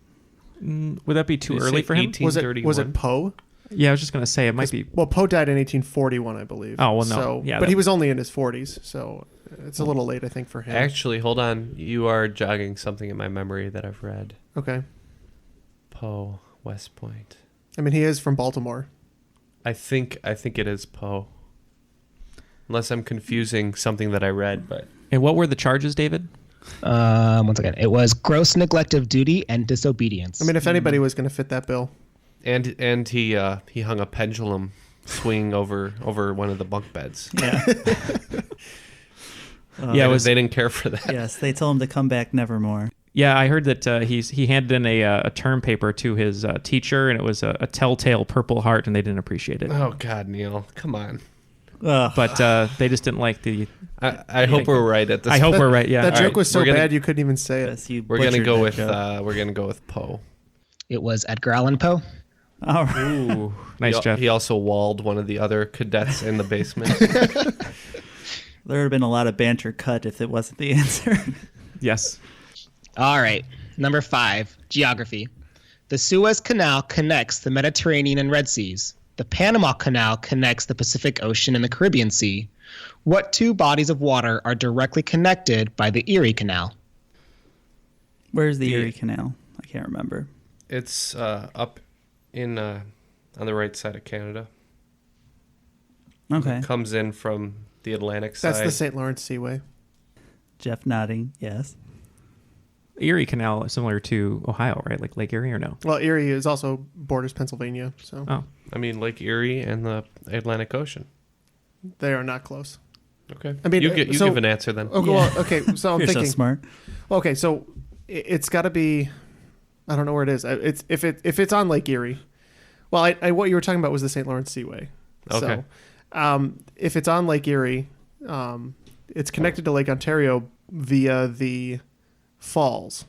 S6: Would that be too early for him?
S10: Was it Poe?
S6: Yeah, I was just going to say it might be.
S10: Well, Poe died in 1841, I believe.
S6: Oh, well, no.
S10: So,
S6: yeah,
S10: but he was only in his 40s, so it's a little late, I think, for him.
S7: Actually, hold on. You are jogging something in my memory that I've read.
S10: Okay.
S7: Poe, West Point.
S10: I mean, he is from Baltimore.
S7: I think it is Poe. Unless I'm confusing something that I read, but.
S6: And what were the charges, David?
S9: Once again, it was gross neglect of duty and disobedience.
S10: I mean, if anybody was going to fit that bill.
S7: And he hung a pendulum swinging over one of the bunk beds.
S8: Yeah.
S7: They didn't care for that.
S8: Yes, they told him to come back nevermore.
S6: Yeah, I heard that he handed in a term paper to his teacher, and it was a telltale Purple Heart, and they didn't appreciate it.
S7: Oh, God, Neil. Come on.
S6: But they just didn't like the...
S7: I hope we're right at this.
S6: I hope we're right, yeah.
S10: That joke was so bad you couldn't even say it.
S8: Yes,
S7: we're going to go with Poe.
S9: It was Edgar Allan Poe.
S8: All right.
S6: Ooh, nice, Jeff.
S7: He also walled one of the other cadets in the basement.
S8: There would have been a lot of banter cut if it wasn't the answer.
S6: Yes.
S9: All right. Number 5, geography. The Suez Canal connects the Mediterranean and Red Seas. The Panama Canal connects the Pacific Ocean and the Caribbean Sea. What 2 bodies of water are directly connected by the Erie Canal?
S8: Where's the Erie Canal? I can't remember.
S7: It's up in on the right side of Canada.
S8: Okay.
S7: It comes in from the Atlantic side.
S10: That's the St. Lawrence Seaway.
S8: Jeff nodding, yes.
S6: Erie Canal is similar to Ohio, right? Like Lake Erie, or no?
S10: Well, Erie is also borders Pennsylvania, so.
S6: Oh.
S7: I mean, Lake Erie and the Atlantic Ocean.
S10: They are not close.
S7: Okay.
S10: I mean,
S7: you give an answer then.
S10: Okay,
S8: Yeah.
S10: so I'm
S8: You're
S10: thinking.
S8: so smart.
S10: Okay, so It's got to be. I don't know where it is. It's if it's on Lake Erie. Well, what you were talking about was the St. Lawrence Seaway.
S7: Okay.
S10: So, if it's on Lake Erie, it's connected to Lake Ontario via the falls.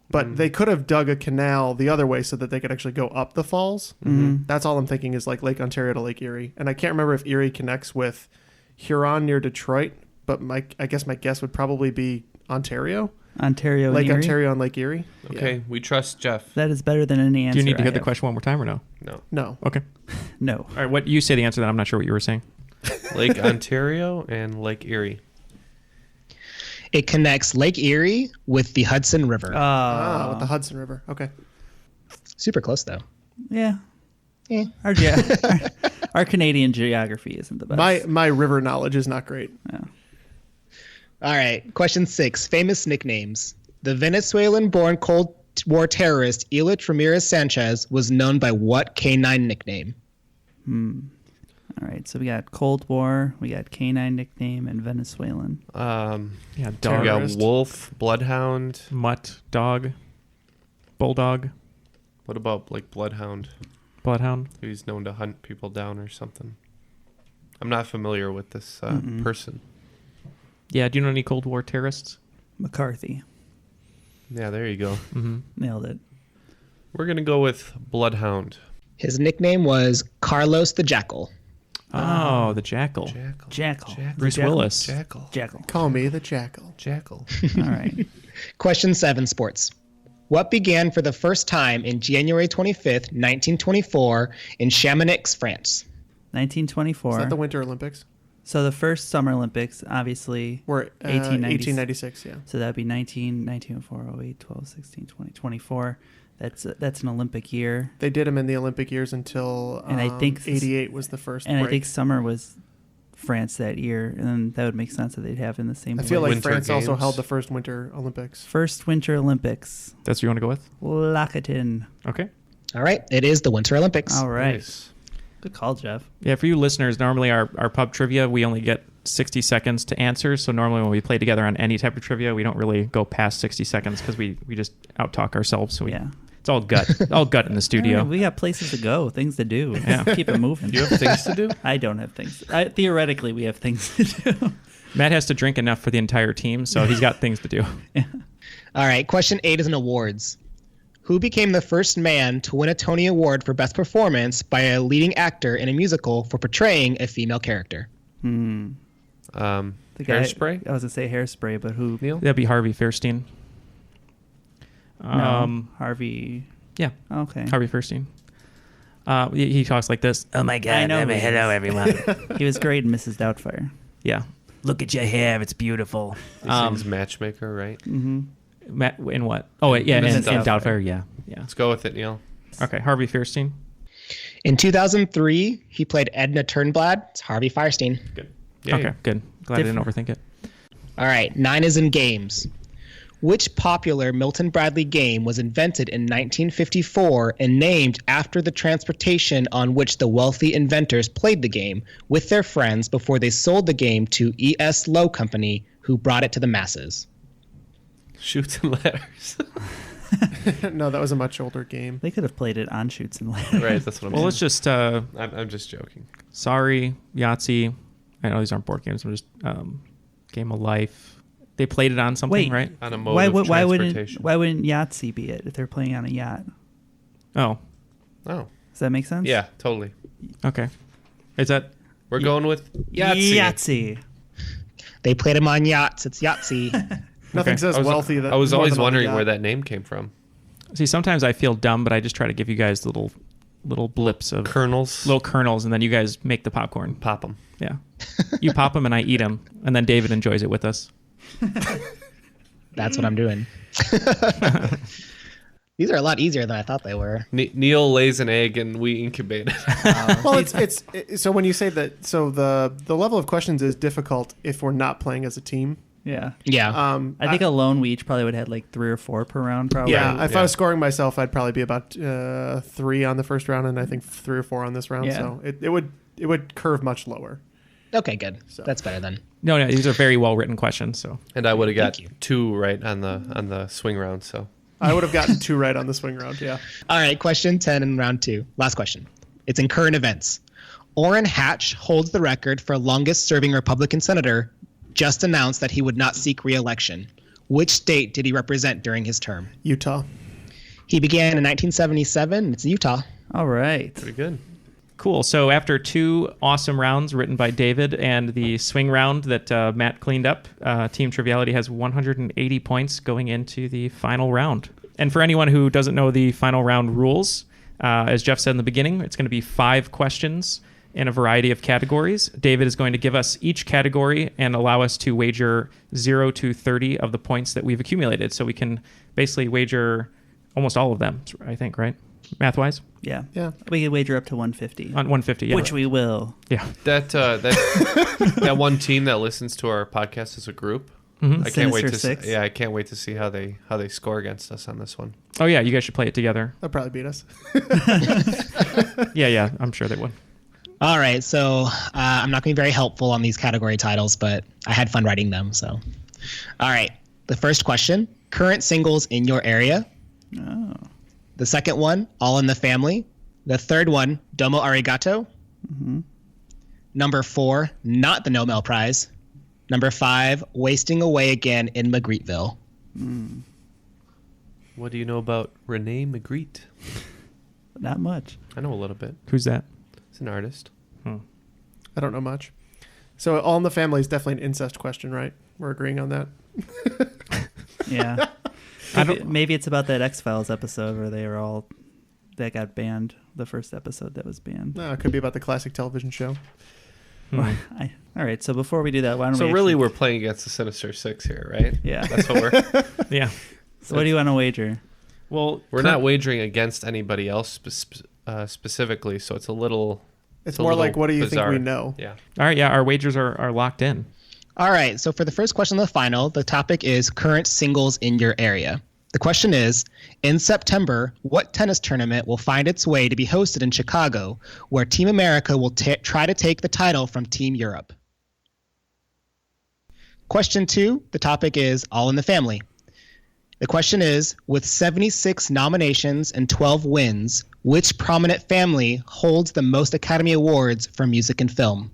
S10: But they could have dug a canal the other way so that they could actually go up the falls.
S8: Mm-hmm.
S10: That's all I'm thinking is like Lake Ontario to Lake Erie. And I can't remember if Erie connects with Huron near Detroit, but I guess my guess would probably be Ontario.
S8: Ontario
S10: Lake
S8: and Erie?
S10: Ontario and Lake Erie.
S7: Okay, we trust Jeff.
S8: That is better than any answer.
S6: Do you need to
S8: I
S6: get the
S8: have.
S6: question one more time or no?
S10: No.
S6: Okay.
S8: No.
S6: All right. What you say the answer? Then I'm not sure what you were saying.
S7: Lake Ontario and Lake Erie.
S9: It connects Lake Erie with the Hudson River.
S10: With the Hudson River. Okay.
S9: Super close, though.
S8: Yeah.
S9: Eh.
S8: Our Canadian geography isn't the best.
S10: My river knowledge is not great.
S8: Yeah.
S9: All right. Question 6. Famous nicknames. The Venezuelan-born Cold War terrorist Elich Ramirez Sanchez was known by what canine nickname?
S8: All right. So we got Cold War, we got canine nickname, and Venezuelan.
S6: Yeah,
S7: We
S6: dog,
S7: got wolf, bloodhound.
S6: mutt, dog, bulldog,
S7: What about like bloodhound?
S6: bloodhound.
S7: He's known to hunt people down or something. I'm not familiar with this person.
S6: Yeah. Do you know any Cold War terrorists?
S8: McCarthy.
S7: Yeah, there you go.
S6: Mm-hmm.
S8: Nailed it.
S7: We're gonna go with bloodhound.
S9: His nickname was Carlos the Jackal.
S6: Oh, the jackal.
S8: Jackal.
S6: Bruce Willis.
S8: Jackal.
S10: Call me the Jackal.
S8: All right.
S9: Question 7, sports. What began for the first time in January 25th, 1924 in Chamonix, France?
S8: 1924.
S10: Is that the Winter Olympics?
S8: So the first Summer Olympics, obviously,
S10: Were 1896, yeah.
S8: So that would be 1904, 08, 12, 16, 20, 24. That's an Olympic year.
S10: They did them in the Olympic years until
S8: And I think
S10: 88 was the first
S8: And
S10: break.
S8: I think summer was France that year, and then that would make sense that they'd have in the same
S10: I feel like
S7: Winter
S10: France also
S7: Games.
S10: held the first Winter Olympics.
S8: First Winter Olympics.
S6: That's what you want to go with?
S8: Lock it in.
S6: Okay.
S9: All right. It is the Winter Olympics.
S8: All right.
S7: Nice.
S8: Good call, Jeff.
S6: Yeah, for you listeners, normally our pub trivia, we only get 60 seconds to answer. So normally when we play together on any type of trivia, we don't really go past 60 seconds because we just out-talk ourselves. So it's all gut. All gut in the studio.
S8: Yeah, we got places to go, things to do.
S6: Yeah.
S8: Keep it moving.
S7: Do you have things to do?
S8: I don't have things. Theoretically, we have things to do.
S6: Matt has to drink enough for the entire team, so he's got things to do.
S9: All right. Question 8 is an awards. Who became the first man to win a Tony Award for Best Performance by a leading actor in a musical for portraying a female character?
S8: The guy-
S7: Hairspray?
S8: I was going to say Hairspray, but who?
S7: Neil?
S6: That'd be Harvey Fierstein.
S8: No, Harvey.
S6: Yeah.
S8: Okay.
S6: Harvey Fierstein. He talks like this. Oh my God.
S8: I know.
S6: Hello, everyone.
S8: He was great in Mrs. Doubtfire.
S6: Yeah. Look at your hair. It's beautiful.
S7: He sings Matchmaker, right?
S8: Mm-hmm.
S6: Matt, in what? Oh, yeah. In
S7: Mrs.
S6: Doubtfire. Yeah.
S7: Let's go with it, Neil.
S6: Okay. Harvey Fierstein.
S9: In 2003, he played Edna Turnblad. It's Harvey Fierstein.
S7: Good.
S6: Okay. Good. Glad I didn't overthink it.
S9: All right. 9 is in games. Which popular Milton Bradley game was invented in 1954 and named after the transportation on which the wealthy inventors played the game with their friends before they sold the game to E.S. Lowe Company, who brought it to the masses?
S7: Shoots and ladders.
S10: No, that was a much older game.
S8: They could have played it on Shoots and Ladders.
S7: Right, that's what I'm saying.
S6: Well, let's just...
S7: I'm just joking.
S6: Sorry, Yahtzee. I know these aren't board games. I'm just... Game of Life. They played it on something, right?
S7: On a mode of transportation.
S8: Why wouldn't Yahtzee be it if they're playing on a yacht?
S6: Oh.
S7: Oh.
S8: Does that make sense?
S7: Yeah, totally.
S6: Okay. Is that...
S7: We're going with Yahtzee.
S8: Yahtzee.
S9: They played them on yachts. It's Yahtzee.
S10: Nothing says wealthy.
S7: I was
S10: more
S7: always
S10: than on a
S7: wondering
S10: yacht.
S7: where that name came from.
S6: See, sometimes I feel dumb, but I just try to give you guys little blips of...
S7: Kernels.
S6: Little kernels, and then you guys make the popcorn.
S7: Pop them.
S6: Yeah. You pop them, and I eat them, and then David enjoys it with us.
S9: That's what I'm doing. These are a lot easier than I thought they were.
S7: Neal lays an egg and we incubate it.
S10: Well, it's so when you say that, so the level of questions is difficult if we're not playing as a team.
S8: Yeah.
S9: Yeah.
S8: I think alone we each probably would have like 3 or 4 per round. Probably.
S10: Yeah. If I was scoring myself, I'd probably be about 3 on the first round, and I think 3 or 4 on this round.
S8: Yeah.
S10: So it would curve much lower.
S9: Okay, good.
S10: So.
S9: That's better then.
S6: No, these are very well written questions. So,
S7: and I would have got 2 right on the swing round. So
S10: I would have gotten 2 right on the swing round. Yeah.
S9: All right, question 10 in round 2. Last question. It's in current events. Orrin Hatch holds the record for longest serving Republican senator. Just announced that he would not seek re-election. Which state did he represent during his term?
S10: Utah.
S9: He began in 1977. It's Utah.
S8: All right.
S7: Pretty good.
S6: Cool. So after 2 awesome rounds written by David and the swing round that Matt cleaned up, Team Triviality has 180 points going into the final round. And for anyone who doesn't know the final round rules, as Jeff said in the beginning, it's going to be 5 questions in a variety of categories. David is going to give us each category and allow us to wager 0 to 30 of the points that we've accumulated. So we can basically wager almost all of them, I think, right? Math-wise?
S8: Yeah. We can wager up to 150.
S6: On 150, yeah.
S8: Which we will.
S6: Yeah.
S7: That one team that listens to our podcast as a group.
S6: Mm-hmm.
S7: I can't wait to see, I can't wait to see how they score against us on this one.
S6: Oh yeah, you guys should play it together.
S10: They'll probably beat us.
S6: Yeah, I'm sure they would.
S9: All right, so I'm not going to be very helpful on these category titles, but I had fun writing them. So, all right, the first question: current singles in your area.
S8: Oh.
S9: The second one, All in the Family. The third one, Domo Arigato.
S8: Mm-hmm.
S9: Number 4, not the Nobel Prize. Number 5, Wasting Away Again in Magritteville.
S7: What do you know about Renee Magritte?
S8: Not much.
S7: I know a little bit.
S6: Who's that?
S7: He's an artist.
S10: I don't know much. So All in the Family is definitely an incest question, right? We're agreeing on that.
S8: Yeah. Maybe it's about that X-Files episode where they were all that got banned. The first episode that was banned.
S10: No, it could be about the classic television show.
S8: All right. So before we do that, why don't we?
S7: So really, we're playing against the Sinister Six here, right?
S8: Yeah.
S7: That's what we're.
S6: Yeah.
S8: So what do you want to wager?
S6: Well,
S7: we're not wagering against anybody else specifically, so it's a little.
S10: It's more like, what do you
S7: bizarre.
S10: think we know?
S7: Yeah.
S6: All right. Yeah, our wagers are locked in.
S9: All right, so for the first question of the final, the topic is current singles in your area. The question is, in September, what tennis tournament will find its way to be hosted in Chicago, where Team America will try to take the title from Team Europe? Question 2, the topic is All in the Family. The question is, with 76 nominations and 12 wins, which prominent family holds the most Academy Awards for music and film?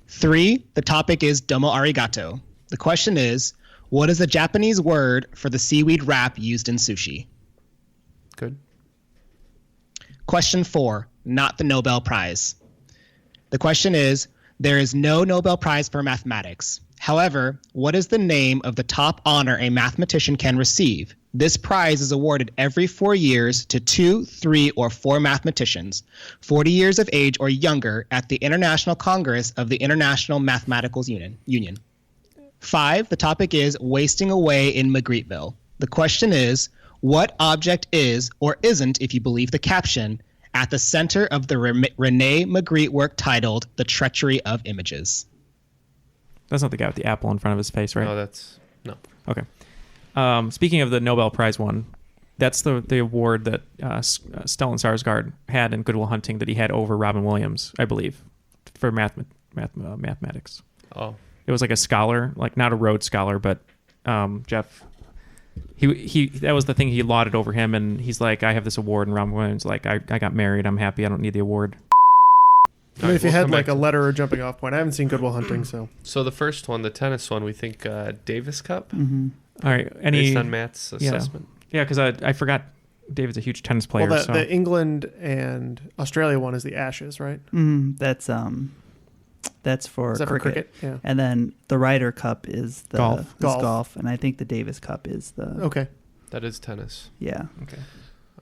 S9: 3, the topic is Domo Arigato. The question is, what is the Japanese word for the seaweed wrap used in sushi?
S7: Good.
S9: Question 4, not the Nobel Prize. The question is, there is no Nobel Prize for mathematics. However, what is the name of the top honor a mathematician can receive? This prize is awarded every 4 years to 2, 3, or 4 mathematicians, 40 years of age or younger, at the International Congress of the International Mathematical Union. 5, the topic is Wasting Away in Magritteville. The question is, what object is, or isn't, if you believe the caption, at the center of the Rene Magritte work titled The Treachery of Images?
S6: That's not the guy with the apple in front of his face, right?
S7: No.
S6: Okay. Speaking of the Nobel Prize one, that's the award that Stellan Skarsgård had in Good Will Hunting that he had over Robin Williams, I believe, for mathematics.
S7: Oh.
S6: It was like a scholar, like not a Rhodes Scholar, but Jeff. He that was the thing he lauded over him, and he's like, I have this award, and Robin Williams like, I got married, I'm happy, I don't need the award.
S10: I mean, if you had like a letter or jumping off point, I haven't seen Good Will Hunting, so.
S7: So the first one, the tennis one, we think Davis Cup.
S8: Mm-hmm.
S6: All right,
S7: based on Matt's assessment.
S6: Yeah, because I forgot David's a huge tennis player.
S10: Well, the England and Australia one is the Ashes, right?
S8: That's for
S10: is that
S8: cricket.
S10: For cricket? Yeah.
S8: And then the Ryder Cup is the
S10: golf,
S8: and I think the Davis Cup is the.
S10: Okay.
S7: That is tennis.
S8: Yeah.
S7: Okay.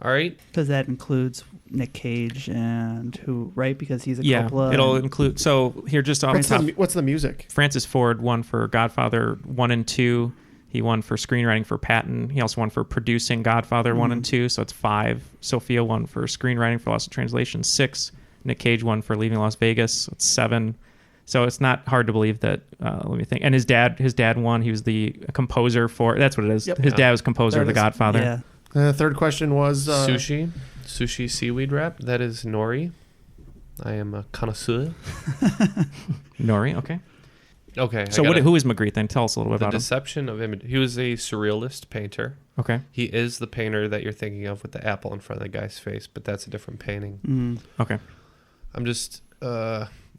S7: All right.
S8: Because that includes Nick Cage and who, right? Because he's a
S6: Coppola. It'll include. So here, just off the top.
S10: What's the music?
S6: Francis Ford won for Godfather 1 and 2. He won for screenwriting for Patton. He also won for producing Godfather 1 and 2. So it's 5. Sophia won for screenwriting for Lost in Translation 6. Nick Cage won for Leaving Las Vegas. So it's 7. So it's not hard to believe that. Let me think. And his dad won. He was the composer for. That's what it is. Yep. His dad was composer of The Godfather.
S8: Yeah.
S10: The third question was
S7: sushi seaweed wrap. That is nori. I am a connoisseur.
S6: Nori, okay.
S7: Okay.
S6: So who is Magritte then? Tell us a little bit about him.
S7: The Deception of Image. He was a surrealist painter.
S6: Okay.
S7: He is the painter that you're thinking of with the apple in front of the guy's face, but that's a different painting.
S6: Okay.
S7: I'm just...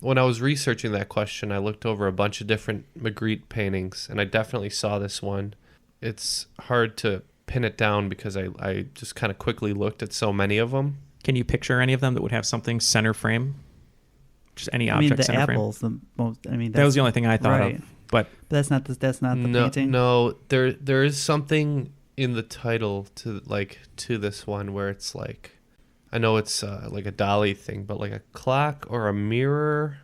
S7: when I was researching that question, I looked over a bunch of different Magritte paintings, and I definitely saw this one. It's hard to pin it down because I just kind of quickly looked at so many of them.
S6: Can you picture any of them that would have something center frame? Just any object center frame?
S8: The apple's the most...
S6: that was the only thing I thought of. But
S8: that's not the painting?
S7: No, there is something in the title to this one where it's like... I know it's like a dolly thing, but like a clock or a mirror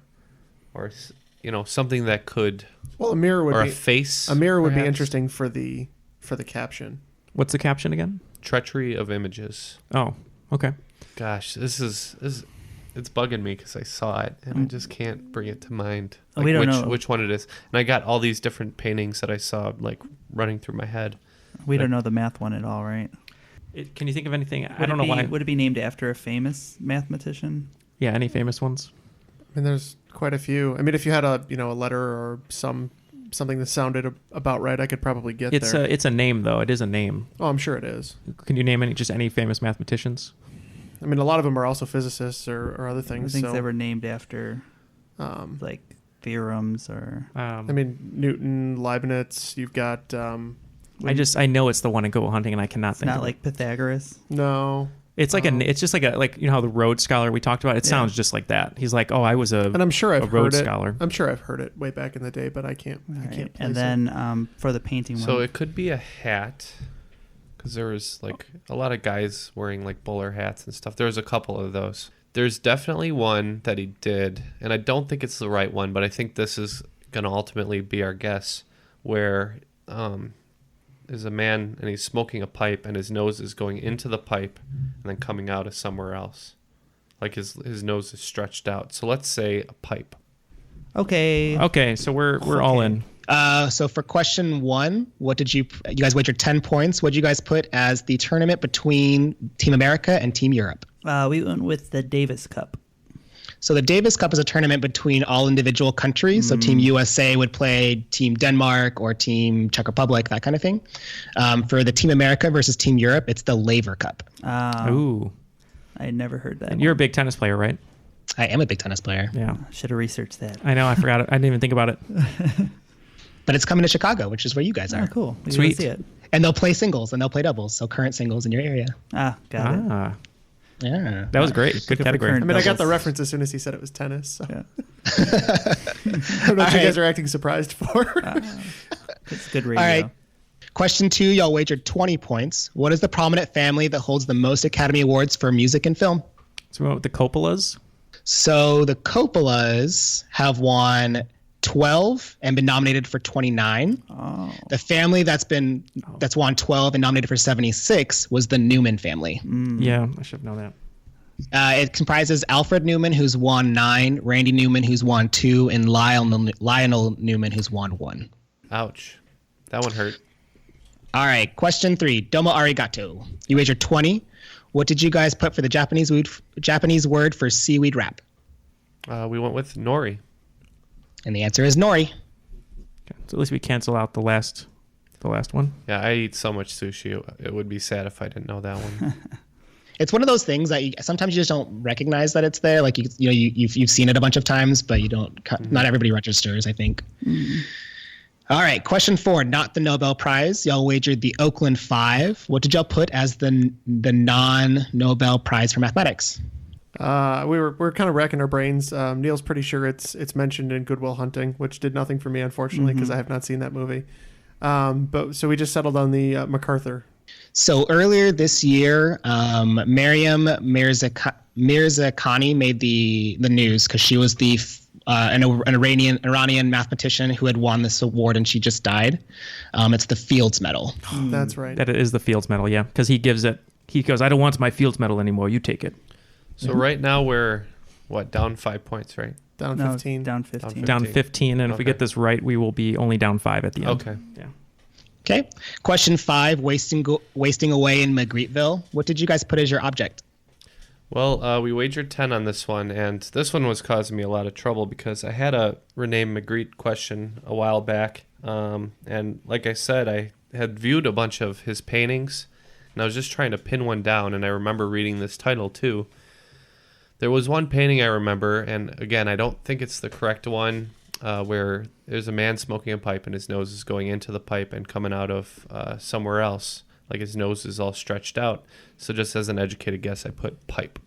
S7: or, something that could...
S10: Well, a mirror would
S7: or
S10: be...
S7: a face,
S10: A mirror would
S7: perhaps.
S10: be interesting for the caption.
S6: What's the caption again?
S7: Treachery of Images.
S6: Oh, okay.
S7: Gosh, this is it's bugging me because I saw it and I just can't bring it to mind. Like
S8: we don't know
S7: which one it is. And I got all these different paintings that I saw like running through my head.
S8: We don't know the math one at all, right?
S6: Can you think of anything? I don't know why.
S8: Would it be named after a famous mathematician?
S6: Yeah, any famous ones?
S10: I mean, there's quite a few. I mean, if you had a letter or something that sounded about right, I could probably get there.
S6: It's a name though. It is a name.
S10: Oh, I'm sure it is.
S6: Can you name any famous mathematicians?
S10: I mean, a lot of them are also physicists or other things.
S8: Things that were named after, like theorems or.
S10: I mean, Newton, Leibniz. You've got.
S6: I know it's the one in Good Will Hunting, and I cannot think.
S8: Not
S6: of
S8: like
S6: it.
S8: Pythagoras.
S10: No.
S6: It's like it's just like how the Rhodes Scholar we talked about. It sounds just like that. He's like, oh, I was
S10: and I'm sure I've
S6: Rhodes
S10: heard it.
S6: Scholar.
S10: I'm sure I've heard it way back in the day, but I can't.
S8: Right.
S10: I can't.
S8: And then for the painting one.
S7: So it could be a hat, because there was like a lot of guys wearing like bowler hats and stuff. There was a couple of those. There's definitely one that he did, and I don't think it's the right one, but I think this is going to ultimately be our guess, where there's a man and he's smoking a pipe and his nose is going into the pipe and then coming out of somewhere else. Like his nose is stretched out. So let's say a pipe.
S8: Okay,
S6: so we're all in.
S9: So for question 1, what did you guys wagered 10 points? What did you guys put as the tournament between Team America and Team Europe?
S8: We went with the Davis Cup.
S9: So the Davis Cup is a tournament between all individual countries. So Team USA would play Team Denmark or Team Czech Republic, that kind of thing. For the Team America versus Team Europe, it's the Laver Cup.
S6: Ooh.
S8: I had never heard that.
S6: And you're a big tennis player, right?
S9: I am a big tennis player.
S6: Yeah.
S8: Should have researched that.
S6: I know, I forgot it. I didn't even think about it.
S9: But it's coming to Chicago, which is where you guys are.
S8: Oh, cool.
S6: Sweet.
S8: See it.
S9: And they'll play singles and they'll play doubles. So current singles in your area.
S8: Got it.
S9: Yeah.
S6: That was great. Good category.
S10: I mean, I got the reference as soon as he said it was tennis. So.
S8: Yeah.
S10: I don't know what you guys are acting surprised for.
S8: It's good radio.
S9: All right. Question 2, y'all wagered 20 points. What is the prominent family that holds the most Academy Awards for music and film?
S6: So we went with the Coppolas.
S9: So the Coppolas have won 12 and been nominated for 29.
S8: Oh.
S9: The family that's won 12 and nominated for 76 was the Newman family.
S6: Yeah, I should have known that.
S9: It comprises Alfred Newman, who's won 9, Randy Newman, who's won 2, and Lionel Newman, who's won 1.
S7: Ouch. That one hurt.
S9: All right, question 3, domo arigato. You wagered 20. What did you guys put for the Japanese word for seaweed wrap?
S7: We went with nori.
S9: And the answer is nori.
S6: Okay. So at least we cancel out the last one.
S7: Yeah, I eat so much sushi. It would be sad if I didn't know that one.
S9: It's one of those things that sometimes you just don't recognize that it's there. Like you've seen it a bunch of times, but you don't. Not everybody registers, I think. All right, question 4. Not the Nobel Prize. Y'all wagered the Oakland 5. What did y'all put as the non-Nobel Prize for mathematics?
S10: We're kind of racking our brains. Neal's pretty sure it's mentioned in Good Will Hunting, which did nothing for me, unfortunately, because I have not seen that movie. But so we just settled on the MacArthur.
S9: So earlier this year, Mariam Mirzakhani made the news because she was an Iranian mathematician who had won this award, and she just died. It's the Fields Medal.
S10: That's right.
S6: That is the Fields Medal, yeah, because he gives it. He goes, I don't want my Fields Medal anymore. You take it.
S7: So right now we're down 5 points, right?
S10: Down 15.
S8: Down 15.
S6: Down 15, and if we get this right, we will be only down 5 at the end.
S7: Okay.
S6: Yeah.
S9: Okay. Question 5, wasting away in Magritteville. What did you guys put as your object?
S7: Well, we wagered 10 on this one, and this one was causing me a lot of trouble because I had a Rene Magritte question a while back. And like I said, I had viewed a bunch of his paintings, and I was just trying to pin one down, and I remember reading this title too. There was one painting I remember, and again, I don't think it's the correct one, where there's a man smoking a pipe and his nose is going into the pipe and coming out of somewhere else. Like his nose is all stretched out. So just as an educated guess, I put pipe.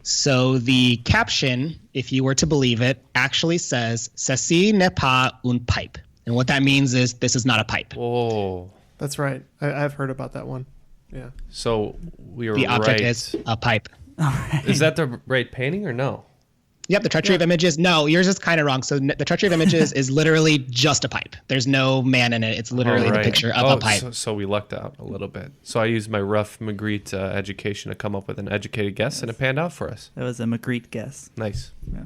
S9: So the caption, if you were to believe it, actually says, "Ceci n'est pas une pipe." And what that means is this is not a pipe.
S7: Oh.
S10: That's right. I've heard about that one. Yeah.
S7: So we were right.
S9: The object is a pipe.
S7: Is that the right painting or no?
S9: Yep, the treachery of images. No, yours is kind of wrong. So the treachery of images is literally just a pipe. There's no man in it. It's literally the picture of a pipe.
S7: So we lucked out a little bit. So I used my rough Magritte education to come up with an educated guess, and it panned out for us.
S8: That was a Magritte guess.
S7: Nice.
S8: Yeah.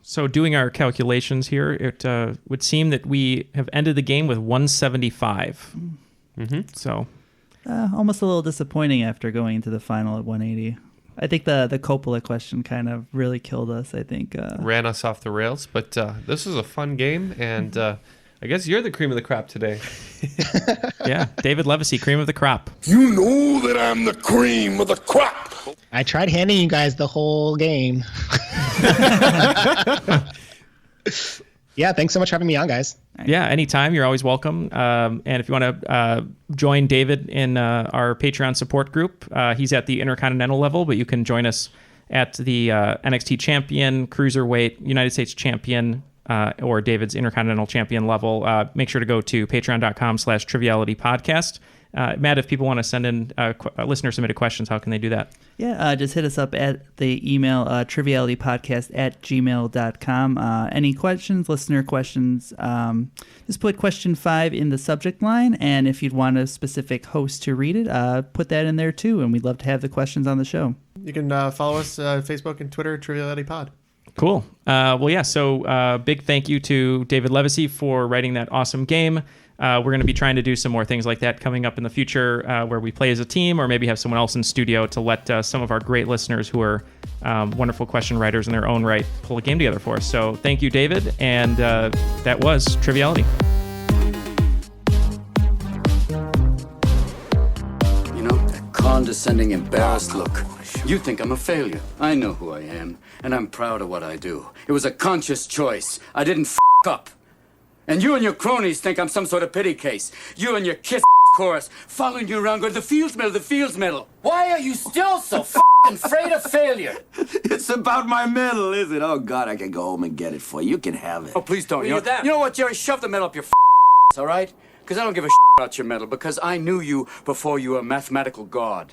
S6: So doing our calculations here, it would seem that we have ended the game with 175. Mm-hmm. So
S8: almost a little disappointing after going into the final at 180. I think the Coppola question kind of really killed us, I think.
S7: Ran us off the rails, but this was a fun game, and I guess you're the cream of the crop today.
S6: Yeah, David Livasy, cream of the crop.
S5: You know that I'm the cream of the crop.
S9: I tried handing you guys the whole game. Yeah, thanks so much for having me on, guys.
S6: Yeah, anytime. You're always welcome. And if you want to join David in our Patreon support group, he's at the Intercontinental level, but you can join us at the NXT Champion, Cruiserweight, United States Champion, or David's Intercontinental Champion level. Make sure to go to patreon.com/Triviality Podcast. Matt, if people want to send in listener-submitted questions, how can they do that?
S8: Yeah, just hit us up at the email trivialitypodcast@gmail.com. Any questions, listener questions, just put question 5 in the subject line, and if you'd want a specific host to read it, put that in there too, and we'd love to have the questions on the show.
S10: You can follow us on Facebook and Twitter, Triviality Pod.
S6: Cool. Well, yeah, so big thank you to David Livasy for writing that awesome game. We're going to be trying to do some more things like that coming up in the future where we play as a team or maybe have someone else in studio to let some of our great listeners who are wonderful question writers in their own right pull a game together for us. So thank you, David. And that was Triviality.
S11: You know, that condescending, embarrassed look. You think I'm a failure. I know who I am, and I'm proud of what I do. It was a conscious choice. I didn't up. And you and your cronies think I'm some sort of pity case. You and your kiss chorus following you around going, the Fields Medal. Why are you still so afraid of failure?
S12: It's about my medal, is it? Oh, God, I can go home and get it for you. You can have it.
S11: Oh, please don't. You know what, Jerry? Shove the medal up your all right? Because I don't give a about your medal, because I knew you before you were a mathematical god.